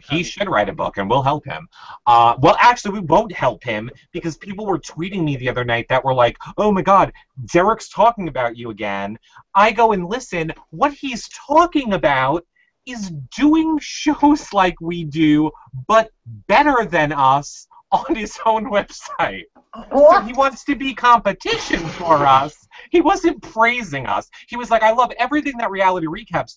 He should write a book, and we'll help him. Well, actually, we won't help him, because people were tweeting me the other night that were like, oh my God, Derek's talking about you again. I go and listen. What he's talking about is doing shows like we do, but better than us on his own website. What? So he wants to be competition for us. He wasn't praising us. He was like, I love everything that Reality Recaps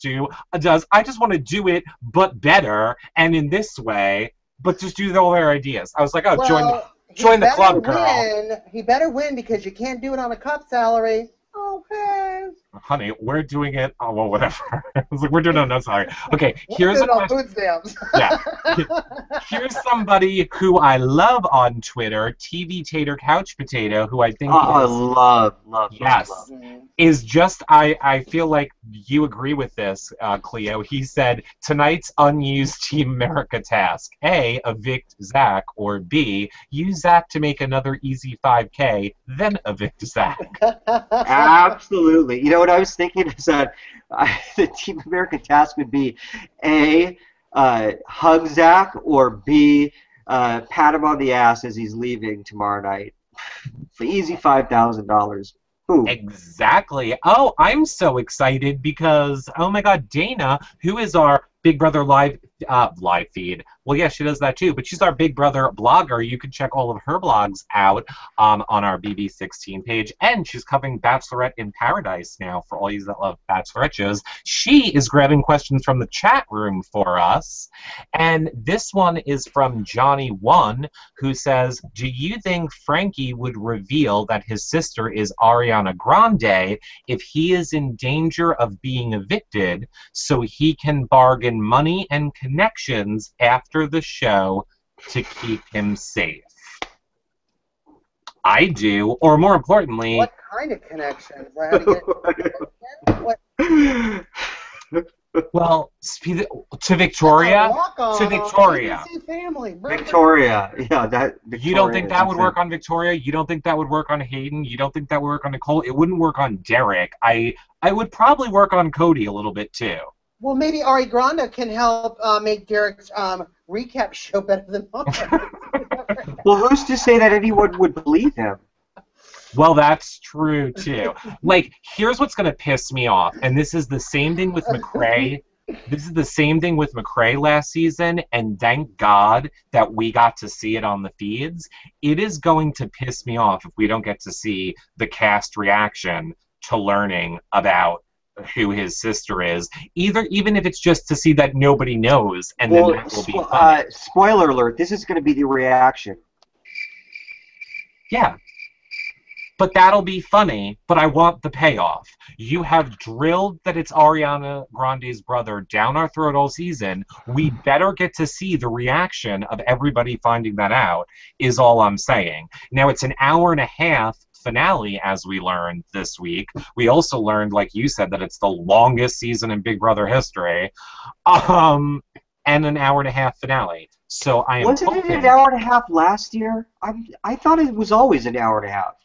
does. I just want to do it, but better, and in this way, but just do all their ideas. I was like, oh, well, join the club, girl. He better win, because you can't do it on a cop salary. Okay. Honey, we're doing it. Oh, well, whatever. I was like, we're doing it on no salary. Okay, here's a question. Food stamps. Yeah. Here's somebody who I love on Twitter, TV Tater Couch Potato, who I think love. Yes. Is just, I feel like you agree with this, Cleo. He said, tonight's unused Team America task. A, evict Zach, or B, use Zach to make another easy 5K, then evict Zach. Absolutely. You know what I was thinking is that the Team America task would be A, hug Zach, or B, pat him on the ass as he's leaving tomorrow night. For easy $5,000. Ooh. Exactly. Oh, I'm so excited because, oh my God, Dana, who is our Big Brother live feed. Well, yeah, she does that too, but she's our Big Brother blogger. You can check all of her blogs out on our BB16 page, and she's covering Bachelorette in Paradise now for all you that love Bachelorette shows. She is grabbing questions from the chat room for us, and this one is from Johnny1, who says, do you think Frankie would reveal that his sister is Ariana Grande if he is in danger of being evicted so he can bargain money and connections after the show to keep him safe? I do, or more importantly... What kind of connections? What? Well, to Victoria? To Victoria. Family. Victoria. Yeah, that. Victoria, you don't think that would work on Victoria? You don't think that would work on Hayden? You don't think that would work on Nicole? It wouldn't work on Derek. I would probably work on Cody a little bit, too. Well, maybe Ari Grande can help make Derek's recap show better than ours. Well, who's to say that anyone would believe him? Well, that's true, too. Like, here's what's going to piss me off, and this is the same thing with McCrae. This is the same thing with McCrae last season, and thank God that we got to see it on the feeds. It is going to piss me off if we don't get to see the cast reaction to learning about who his sister is, even if it's just to see that nobody knows, and then that will be fun. Spoiler alert, this is going to be the reaction. Yeah. But that'll be funny, but I want the payoff. You have drilled that it's Ariana Grande's brother down our throat all season. We better get to see the reaction of everybody finding that out, is all I'm saying. Now, it's an hour and a half finale, as we learned this week. We also learned, like you said, that it's the longest season in Big Brother history. And an hour and a half finale. So I am Wasn't it an hour and a half last year? I thought it was always an hour and a half.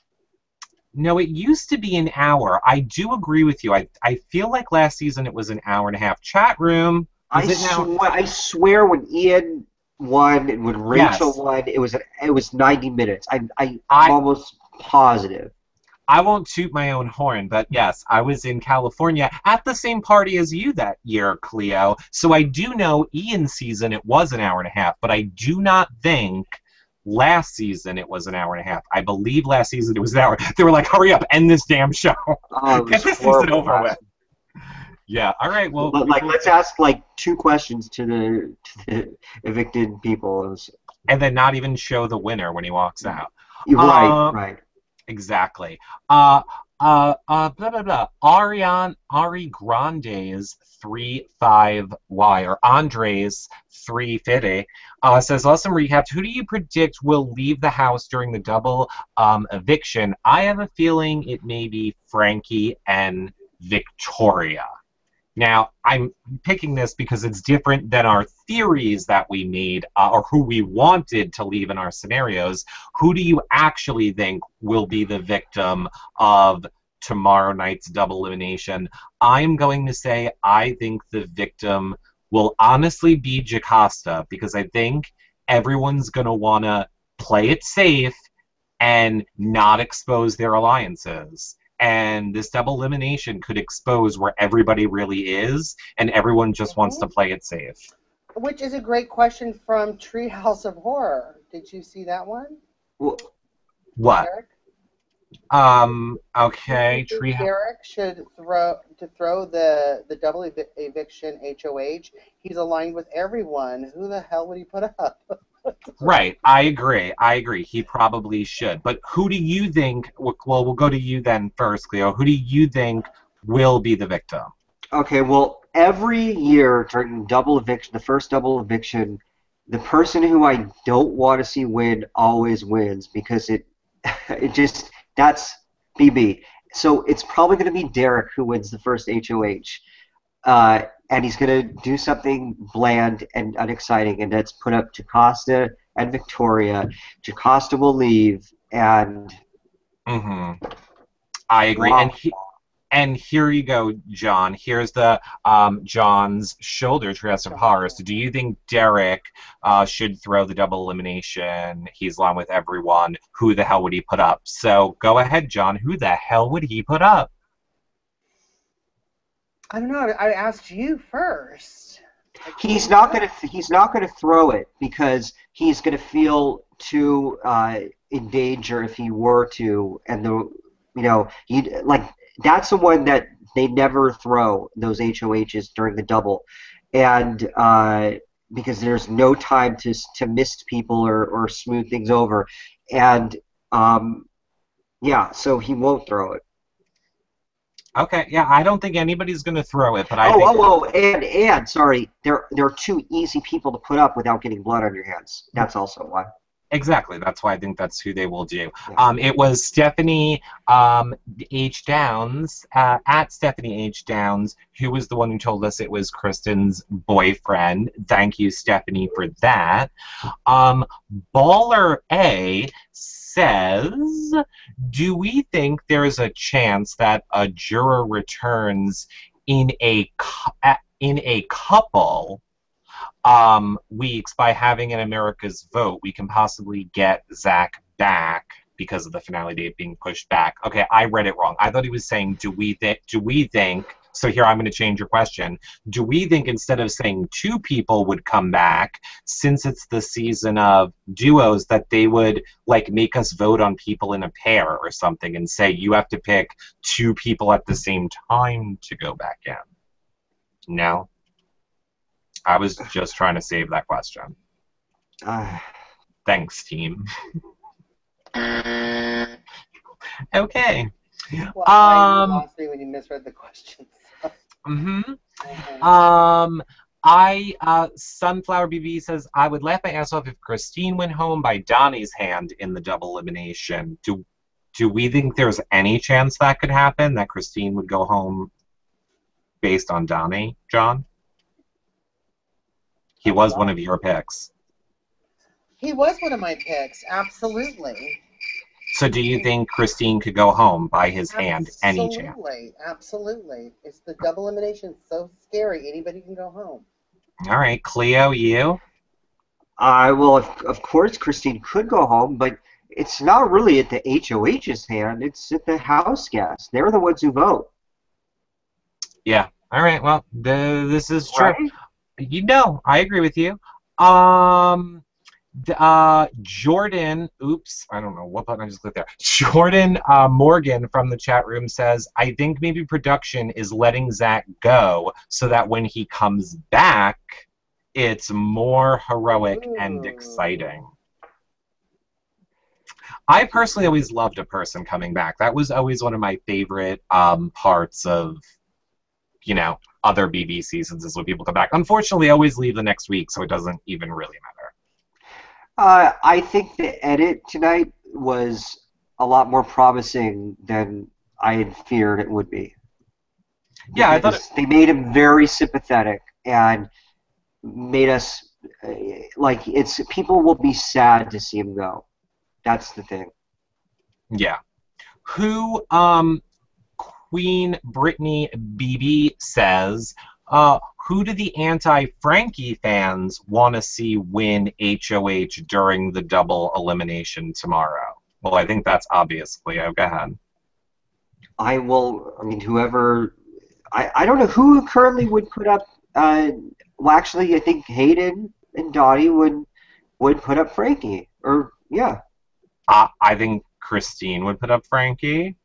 No, it used to be an hour. I do agree with you. I feel like last season it was an hour and a half. Chat room. I swear when Ian won and when Rachel won, it was 90 minutes. I'm almost positive. I won't toot my own horn, but yes, I was in California at the same party as you that year, Cleo. So I do know Ian's season it was an hour and a half, but I do not think last season it was an hour and a half. I believe last season it was an hour. They were like, hurry up, end this damn show. Get this season over with. Yeah, all right, well... let's ask, 2 questions to the evicted people. And then not even show the winner when he walks out. Right. Exactly. Blah, blah, blah. Ari Grande's 3-5-Y, or Andre's 350, says, awesome recap. Who do you predict will leave the house during the double eviction? I have a feeling it may be Frankie and Victoria. Now, I'm picking this because it's different than our theories that we made, or who we wanted to leave in our scenarios. Who do you actually think will be the victim of tomorrow night's double elimination? I'm going to say I think the victim will honestly be Jocasta, because I think everyone's going to want to play it safe and not expose their alliances. And this double elimination could expose where everybody really is, and everyone just wants to play it safe. Which is a great question from Treehouse of Horror. Did you see that one? What? Derek? Okay. Derek should throw the double eviction HOH. He's aligned with everyone. Who the hell would he put up? Right, I agree. He probably should. But who do you think, well, we'll go to you then first, Cleo. Who do you think will be the victim? Okay, well, every year during double eviction, the first double eviction, the person who I don't want to see win always wins, because that's BB. So it's probably going to be Derek who wins the first HOH. And he's going to do something bland and unexciting, and that's put up Jocasta and Victoria. Jocasta will leave, and... I agree. Wow. And here you go, John. Here's the John's shoulder Treehouse of Horror. So do you think Derek should throw the double elimination? He's along with everyone. Who the hell would he put up? So go ahead, John. Who the hell would he put up? I don't know. I asked you first. He's not gonna throw it, because he's gonna feel too in danger if he were to, and that's the one that they never throw, those HOHs during the double, and because there's no time to mist people or smooth things over, and so he won't throw it. Okay, yeah, I don't think anybody's going to throw it, but and sorry, there are 2 easy people to put up without getting blood on your hands. That's also why. Exactly, that's why I think that's who they will do. Yeah. It was Stephanie H. Downs, at Stephanie H. Downs, who was the one who told us it was Kristen's boyfriend. Thank you, Stephanie, for that. Baller A says, do we think there is a chance that a juror returns in a couple weeks by having an America's vote? We can possibly get Zach back because of the finale date being pushed back. Okay, I read it wrong. I thought he was saying, do we think, so here I'm going to change your question. Do we think instead of saying 2 people would come back, since it's the season of duos, that they would make us vote on people in a pair or something and say you have to pick 2 people at the same time to go back in? No? I was just trying to save that question. Thanks, team. Okay. Well, you Um. lost me when you misread the question. Mhm. Mhm. Sunflower BB says, I would laugh my ass off if Christine went home by Donnie's hand in the double elimination. Do we think there's any chance that could happen, that Christine would go home based on Donnie, John? He was one of your picks. He was one of my picks, absolutely. So do you think Christine could go home by his hand any chance? Absolutely, absolutely. It's the double elimination. So scary. Anybody can go home. All right, Cleo, you? Well, of course, Christine could go home, but it's not really at the HOH's hand. It's at the house guests. They're the ones who vote. Yeah. All right, well, this is true. Right? I agree with you. Jordan, oops, I don't know what button I just clicked there. Jordan Morgan from the chat room says, I think maybe production is letting Zach go so that when he comes back, it's more heroic and exciting. I personally always loved a person coming back. That was always one of my favorite parts of, other BB seasons is when people come back. Unfortunately, I always leave the next week, so it doesn't even really matter. I think the edit tonight was a lot more promising than I had feared it would be. Yeah, I thought they made him very sympathetic and made us people will be sad to see him go. That's the thing. Yeah. Who Queen Brittany BB says, who do the Anti-Frankie fans want to see win HOH during the double elimination tomorrow? Well, I think that's obvious, Leo. Go ahead. Whoever... I don't know who currently would put up... well, actually, I think Hayden and Dottie would put up Frankie. Yeah. I think Christine would put up Frankie.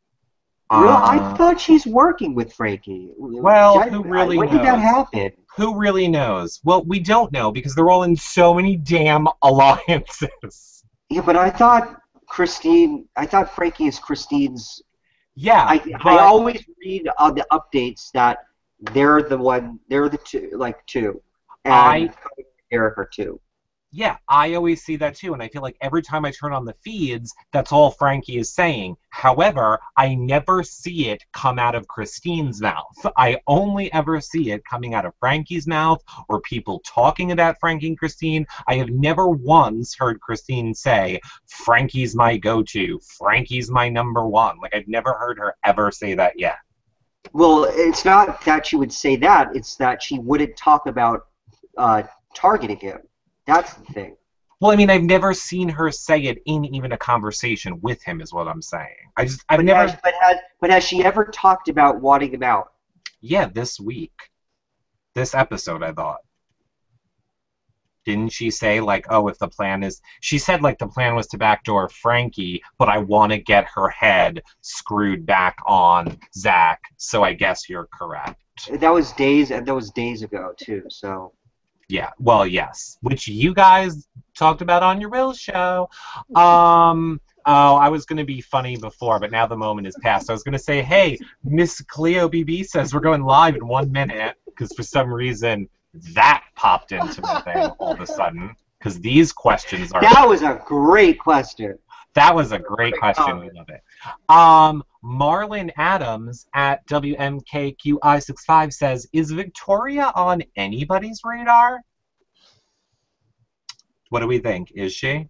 I thought she's working with Frankie. Well, who really knows? When did that happen? Who really knows? Well, we don't know because they're all in so many damn alliances. Yeah, but I thought Frankie is Christine's... Yeah, I always read on the updates that they're the two. And Eric are two. Yeah, I always see that too, and I feel like every time I turn on the feeds, that's all Frankie is saying. However, I never see it come out of Christine's mouth. I only ever see it coming out of Frankie's mouth or people talking about Frankie and Christine. I have never once heard Christine say, Frankie's my go-to, Frankie's my number one. Like, I've never heard her ever say that yet. Well, it's not that she would say that, it's that she wouldn't talk about targeting him. That's the thing. Well, I mean, I've never seen her say it in even a conversation with him, is what I'm saying. But has she ever talked about wanting him out? Yeah, this week. This episode, I thought. Didn't she say, if the plan is... She said, the plan was to backdoor Frankie, but I want to get her head screwed back on Zach, so I guess you're correct. That was days ago, too, so... Yeah, well, yes. Which you guys talked about on your real show. I was going to be funny before, but now the moment is past. I was going to say, hey, Miss Cleo BB says we're going live in 1 minute, because for some reason that popped into my thing all of a sudden, because these questions are... That was a great question. That was a great question. We love it. Marlon Adams at WMKQI65 says, is Victoria on anybody's radar? What do we think? Is she?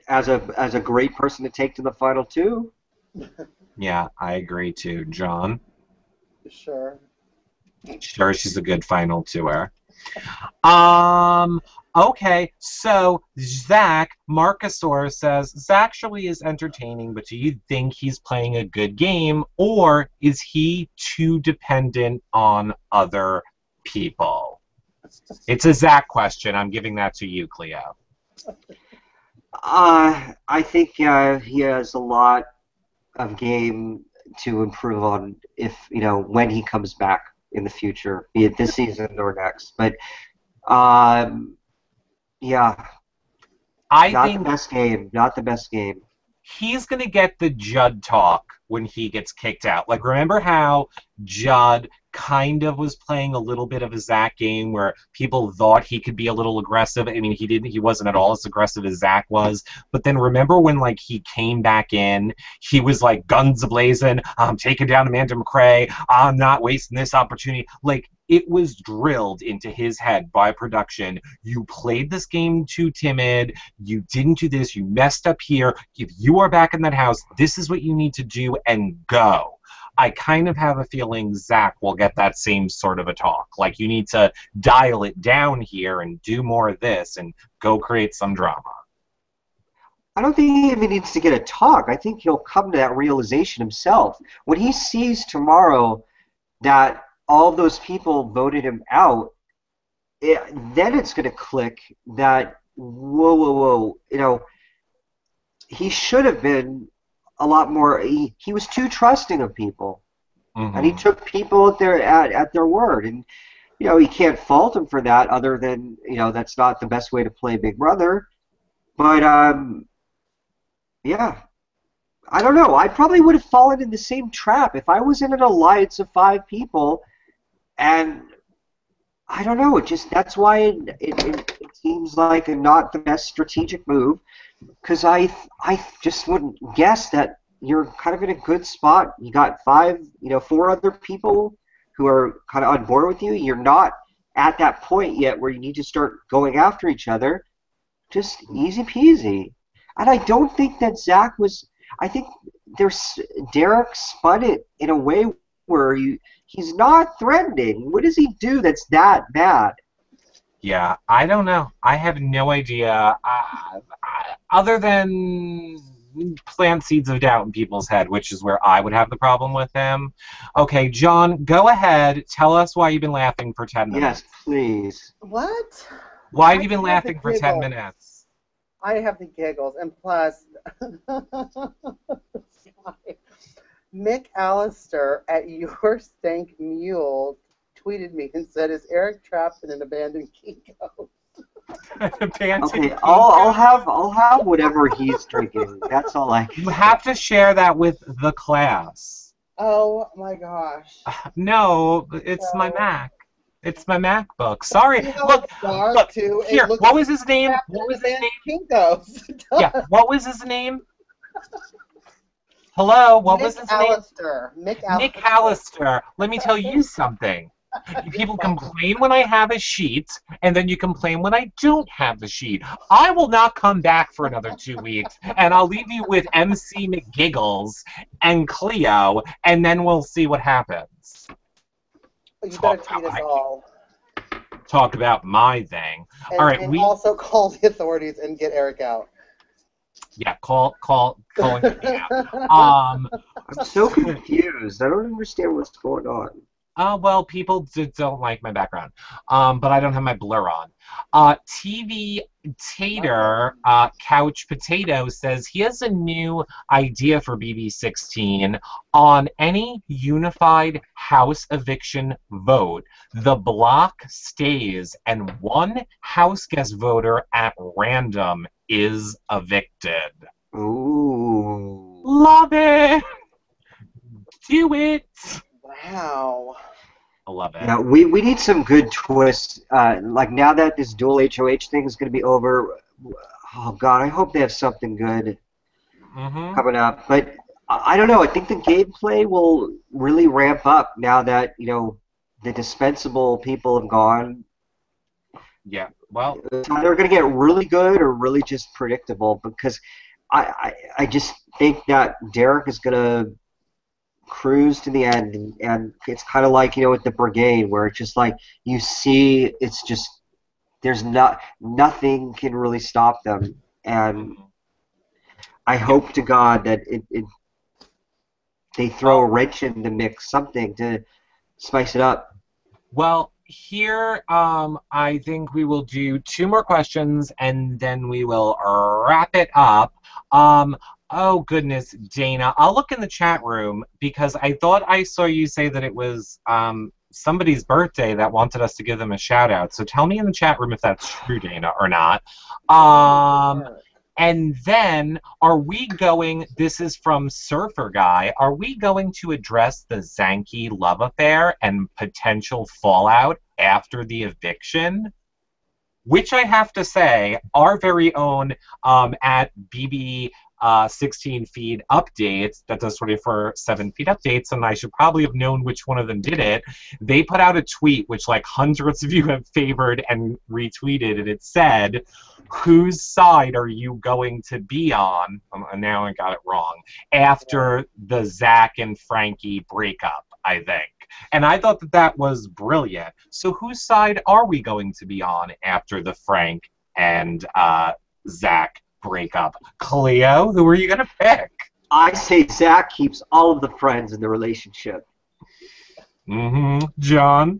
As a great person to take to the final two? Yeah, I agree too. John? Sure. Sure, she's a good final two-er. Okay, so Zach, Marcusor says, Zach actually is entertaining, but do you think he's playing a good game, or is he too dependent on other people? It's a Zach question. I'm giving that to you, Cleo. I think he has a lot of game to improve on when he comes back in the future, be it this season or next. But yeah, not the best game. he's going to get the Judd talk when he gets kicked out. Like, remember how Judd kind of was playing a little bit of a Zach game where people thought he could be a little aggressive? I mean, he wasn't at all as aggressive as Zach was. But then remember when, like, he came back in, he was like guns a-blazing, I'm taking down Amanda McRae, I'm not wasting this opportunity. Like, it was drilled into his head by production. You played this game too timid. You didn't do this. You messed up here. If you are back in that house, this is what you need to do and go. I kind of have a feeling Zach will get that same sort of a talk. Like, you need to dial it down here and do more of this and go create some drama. I don't think he even needs to get a talk. I think he'll come to that realization himself. When he sees tomorrow that all of those people voted him out, then it's going to click that, whoa, he should have been a lot more. He was too trusting of people, and he took people at their word, and he can't fault him for that, other than that's not the best way to play Big Brother. But yeah, I don't know. I probably would have fallen in the same trap if I was in an alliance of 5 people, and I don't know. That's why it seems like not the best strategic move. Because I just wouldn't guess that you're kind of in a good spot. You got 4 other people who are kind of on board with you. You're not at that point yet where you need to start going after each other. Just easy peasy. And I don't think that Zach was. I think Derek spun it in a way where he's not threatening. What does he do that's that bad? Yeah, I don't know. I have no idea. Other than plant seeds of doubt in people's head, which is where I would have the problem with him. Okay, John, go ahead. Tell us why you've been laughing for 10 minutes. Yes, please. What? Why have you been laughing for 10 minutes? I have the giggles, and plus, Mick Allister at Your Stank Mule tweeted me and said, "Is Eric trapped in an abandoned Kinko's?" Okay, I'll have whatever he's drinking. That's all I can. You have to share that with the class. Oh my gosh. No, it's my Mac. It's my MacBook. Sorry. Look here. What was his name? What was his name? Kinko's. Yeah. What was his name? Hello. What was his name? Mick Allister. Let me tell you something. People complain when I have a sheet, and then you complain when I don't have the sheet. I will not come back for another 2 weeks, and I'll leave you with MC McGiggles and Cleo, and then we'll see what happens. You better tweet us all. Talk about my thing. And, all right, and also call the authorities and get Eric out. Yeah, call and get me out. I'm so confused. I don't understand what's going on. Well, people don't like my background, but I don't have my blur on. TV Tater, Couch Potato says he has a new idea for BB16 on any unified house eviction vote. The block stays, and one house guest voter at random is evicted. Ooh. Love it! Do it! Wow. I love it. Yeah, we need some good twists. Like, now that this dual HOH thing is going to be over, oh God, I hope they have something good coming up. But I don't know. I think the gameplay will really ramp up now that the dispensable people have gone. Yeah. Well, it's either going to get really good or really just predictable, because I just think that Derek is going to cruise to the end, and it's kind of like with the brigade, where it's just like you see, it's just there's nothing can really stop them, and I hope to God that they throw a wrench in the mix, something to spice it up. Well, here I think we will do 2 more questions and then we will wrap it up. Oh, goodness, Dana. I'll look in the chat room because I thought I saw you say that it was somebody's birthday that wanted us to give them a shout-out. So tell me in the chat room if that's true, Dana, or not. And then, are we going, this is from Surfer Guy, are we going to address the Zanky love affair and potential fallout after the eviction? Which I have to say, our very own at BB 16 feed updates, that does 24/7 feed updates, and I should probably have known which one of them did it. They put out a tweet, which like hundreds of you have favored and retweeted, and it said, whose side are you going to be on? Now I got it wrong. After the Zach and Frankie breakup, I think. And I thought that that was brilliant. So whose side are we going to be on after the Frank and Zach breakup? Cleo, who are you going to pick? I say Zach keeps all of the friends in the relationship. John?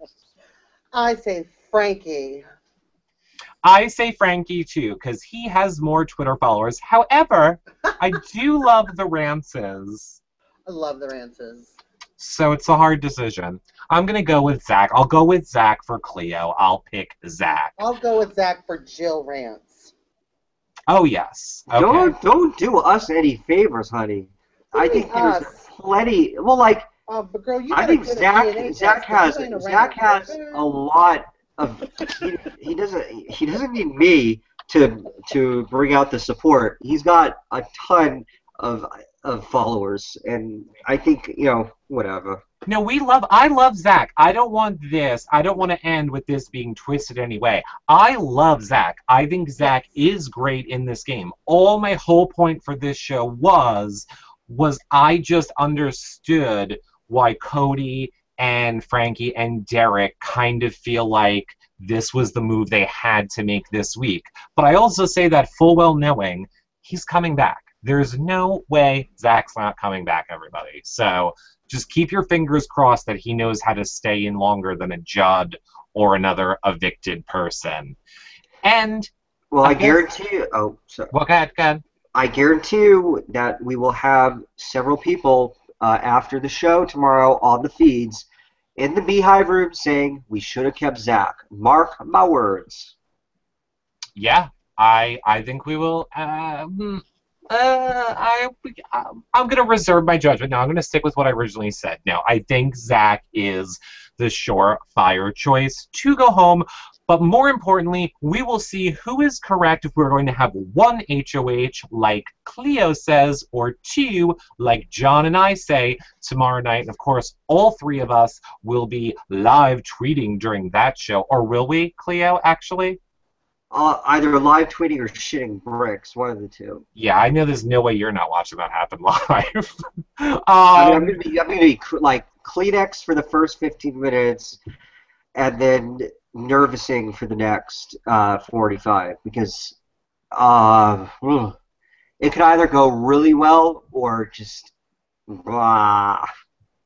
I say Frankie. I say Frankie, too, because he has more Twitter followers. However, I do love the Rances. I love the Rances. So it's a hard decision. I'm going to go with Zach. I'll go with Zach for Cleo. I'll pick Zach. I'll go with Zach for Jill Rance. Oh, yes. Okay. Don't do us any favors, honey. I think there's plenty. Well, like, but girl, you I think Zach has a lot of. He doesn't need me to bring out the support. He's got a ton of followers, and I think, whatever. No, I love Zach. I don't want to end with this being twisted anyway. I love Zach. I think Zach is great in this game. My whole point for this show was I just understood why Cody and Frankie and Derek kind of feel like this was the move they had to make this week. But I also say that full well knowing he's coming back. There's no way Zach's not coming back, everybody. So just keep your fingers crossed that he knows how to stay in longer than a Judd or another evicted person. And I guarantee you. Oh, sorry. Well, go ahead. I guarantee you that we will have several people after the show tomorrow on the feeds in the Beehive room saying we should have kept Zach. Mark my words. Yeah, I think we will. I'm going to reserve my judgment. Now, I'm going to stick with what I originally said. Now, I think Zach is the surefire choice to go home. But more importantly, we will see who is correct if we're going to have one HOH, like Cleo says, or two, like John and I say, tomorrow night. And, of course, all three of us will be live tweeting during that show. Or will we, Cleo, actually? Either live tweeting or shitting bricks, one of the two. Yeah, I know there's no way you're not watching that happen live. I'm gonna be like Kleenex for the first 15 minutes, and then nervousing for the next 45 because it could either go really well or just blah.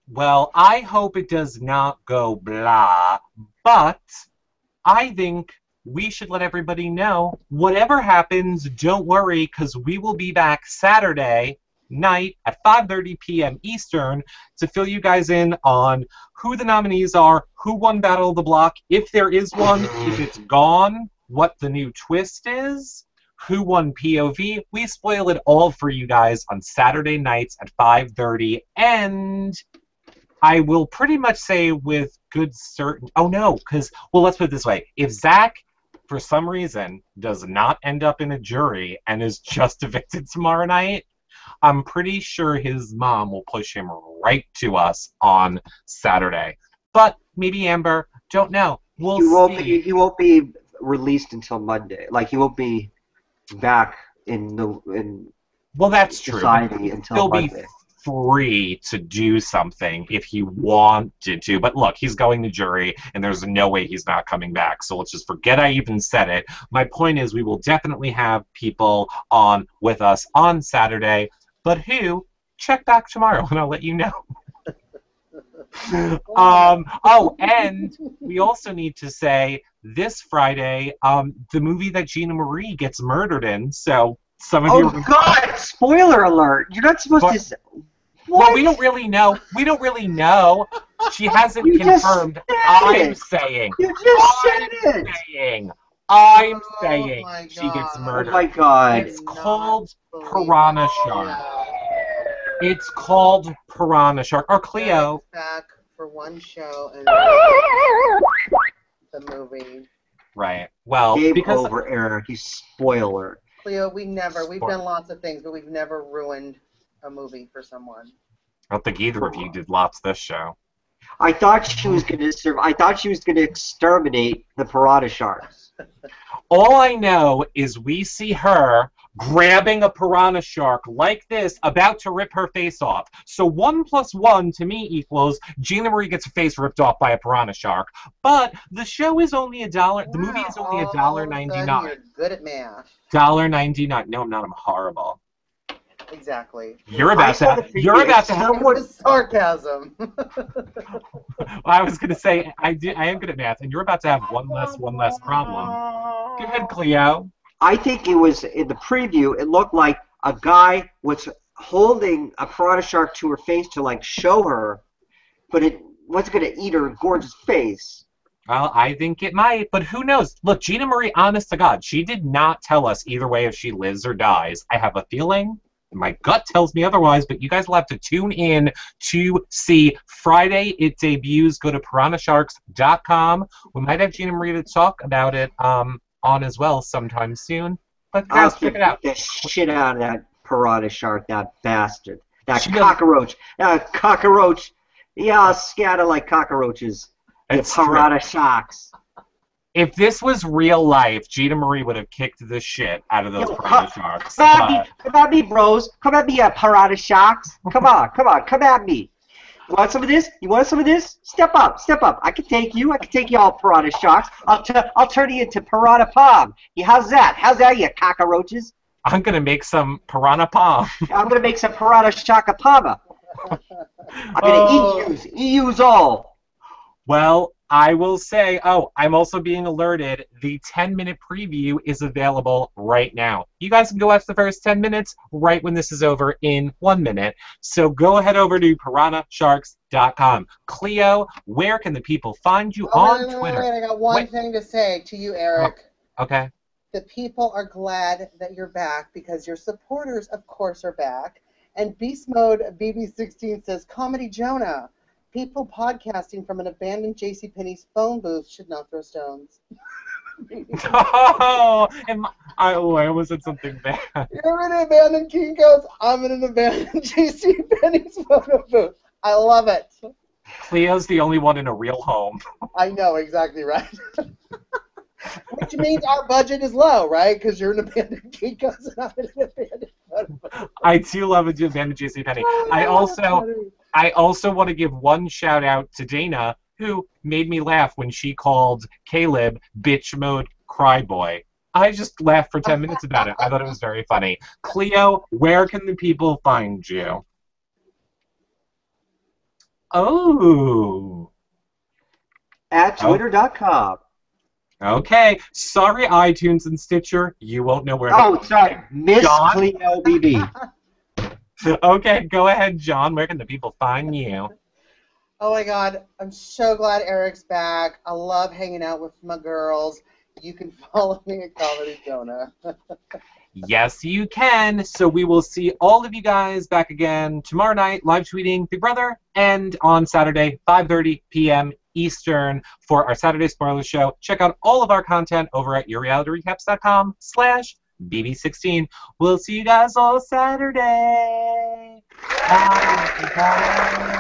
Well, I hope it does not go blah, but I think we should let everybody know, whatever happens, don't worry, because we will be back Saturday night at 5:30 p.m. Eastern to fill you guys in on who the nominees are, who won Battle of the Block, if there is one, if it's gone, what the new twist is, who won POV. We spoil it all for you guys on Saturday nights at 5:30, and I will pretty much say with good certainty. Oh, no, because, well, let's put it this way. If Zach, for some reason, does not end up in a jury and is just evicted tomorrow night, I'm pretty sure his mom will push him right to us on Saturday. But maybe Amber, don't know. We'll see. He won't be released until Monday. Like, he won't be back in that's true. Society until Monday. Be free to do something if he wanted to. But look, he's going to jury, and there's no way he's not coming back. So let's just forget I even said it. My point is we will definitely have people on with us on Saturday. But who? Check back tomorrow, and I'll let you know. And we also need to say this Friday, the movie that Gina Marie gets murdered in. So some of you. Oh God! Spoiler alert! You're not supposed to say. What? Well, we don't really know. She hasn't confirmed. I'm saying. You just said it. I'm Oh saying my she gets God. Oh murdered. my God. It's Not called believe Piranha it. Shark. Cleo. It's called Piranha Shark. Or Cleo. Eric's back for one show and the movie. Right. Well, Game because over, Eric. You spoiler. Cleo, we've done lots of things, but we've never ruined a movie for someone. I don't think either of you did lots this show. I thought she was gonna I thought she was gonna exterminate the piranha sharks. All I know is we see her grabbing a piranha shark like this, about to rip her face off. So 1 + 1 to me equals Gina Marie gets her face ripped off by a piranha shark. But the show is only $1. The movie is only $1.99. You're good at math. $1.99. No, I'm not. I'm horrible. Exactly. You're about to have sarcasm. I was gonna say I am good at math, and you're about to have one less problem. Go ahead, Cleo. I think it was in the preview. It looked like a guy was holding a piranha shark to her face to like show her, but it wasn't gonna eat her gorgeous face. Well, I think it might, but who knows? Look, Gina Marie, honest to God, she did not tell us either way if she lives or dies. I have a feeling. My gut tells me otherwise, but you guys will have to tune in to see. Friday it debuts. Go to piranhasharks.com. We might have Gina Marie to talk about it on as well sometime soon. But guys, check it out. The shit out of that piranha shark, that bastard. That She cockroach. That cockroach. Yeah, scatter like cockroaches. The It's piranha sharks. If this was real life, Gina Marie would have kicked the shit out of those piranha sharks. Come at me, bros. Come at me, piranha sharks. Come on, come at me. You want some of this? You want some of this? Step up. I can take you. I can take you all piranha sharks. I'll turn you into piranha palm. How's that? You cockroaches? I'm gonna make some piranha palm. I'm gonna make some piranha shaka palma. I'm gonna eat yous all. Well, I will say, I'm also being alerted, the 10-minute preview is available right now. You guys can go watch the first 10 minutes right when this is over in 1 minute. So go ahead over to piranhasharks.com. Cleo, where can the people find you on Twitter? Wait, I got one thing to say to you, Eric. Okay. The people are glad that you're back because your supporters, of course, are back. And Beast Mode BB16 says, Comedy Jonah. People podcasting from an abandoned JCPenney's phone booth should not throw stones. I almost said something bad. You're in an abandoned Kinko's. I'm in an abandoned JCPenney's photo booth. I love it. Cleo's the only one in a real home. I know, exactly right. Which means our budget is low, right? Because you're in an abandoned Kinko's and I'm in an abandoned photo booth. I do love an abandoned JCPenney. I also want to give one shout out to Dana, who made me laugh when she called Caleb bitch mode cry boy. I just laughed for 10 minutes about it. I thought it was very funny. Cleo, where can the people find you? Oh. At twitter.com. Okay. Sorry, iTunes and Stitcher. You won't know where. Oh, sorry. Miss John? Cleo BB. Okay, go ahead, John. Where can the people find you? Oh my God, I'm so glad Eric's back. I love hanging out with my girls. You can follow me at Comedy Jonah. Yes, you can. So we will see all of you guys back again tomorrow night, live tweeting Big Brother, and on Saturday, 5:30 p.m. Eastern for our Saturday spoiler show. Check out all of our content over at yourrealityrecaps.com/BB16. We'll see you guys all Saturday. Bye. Bye.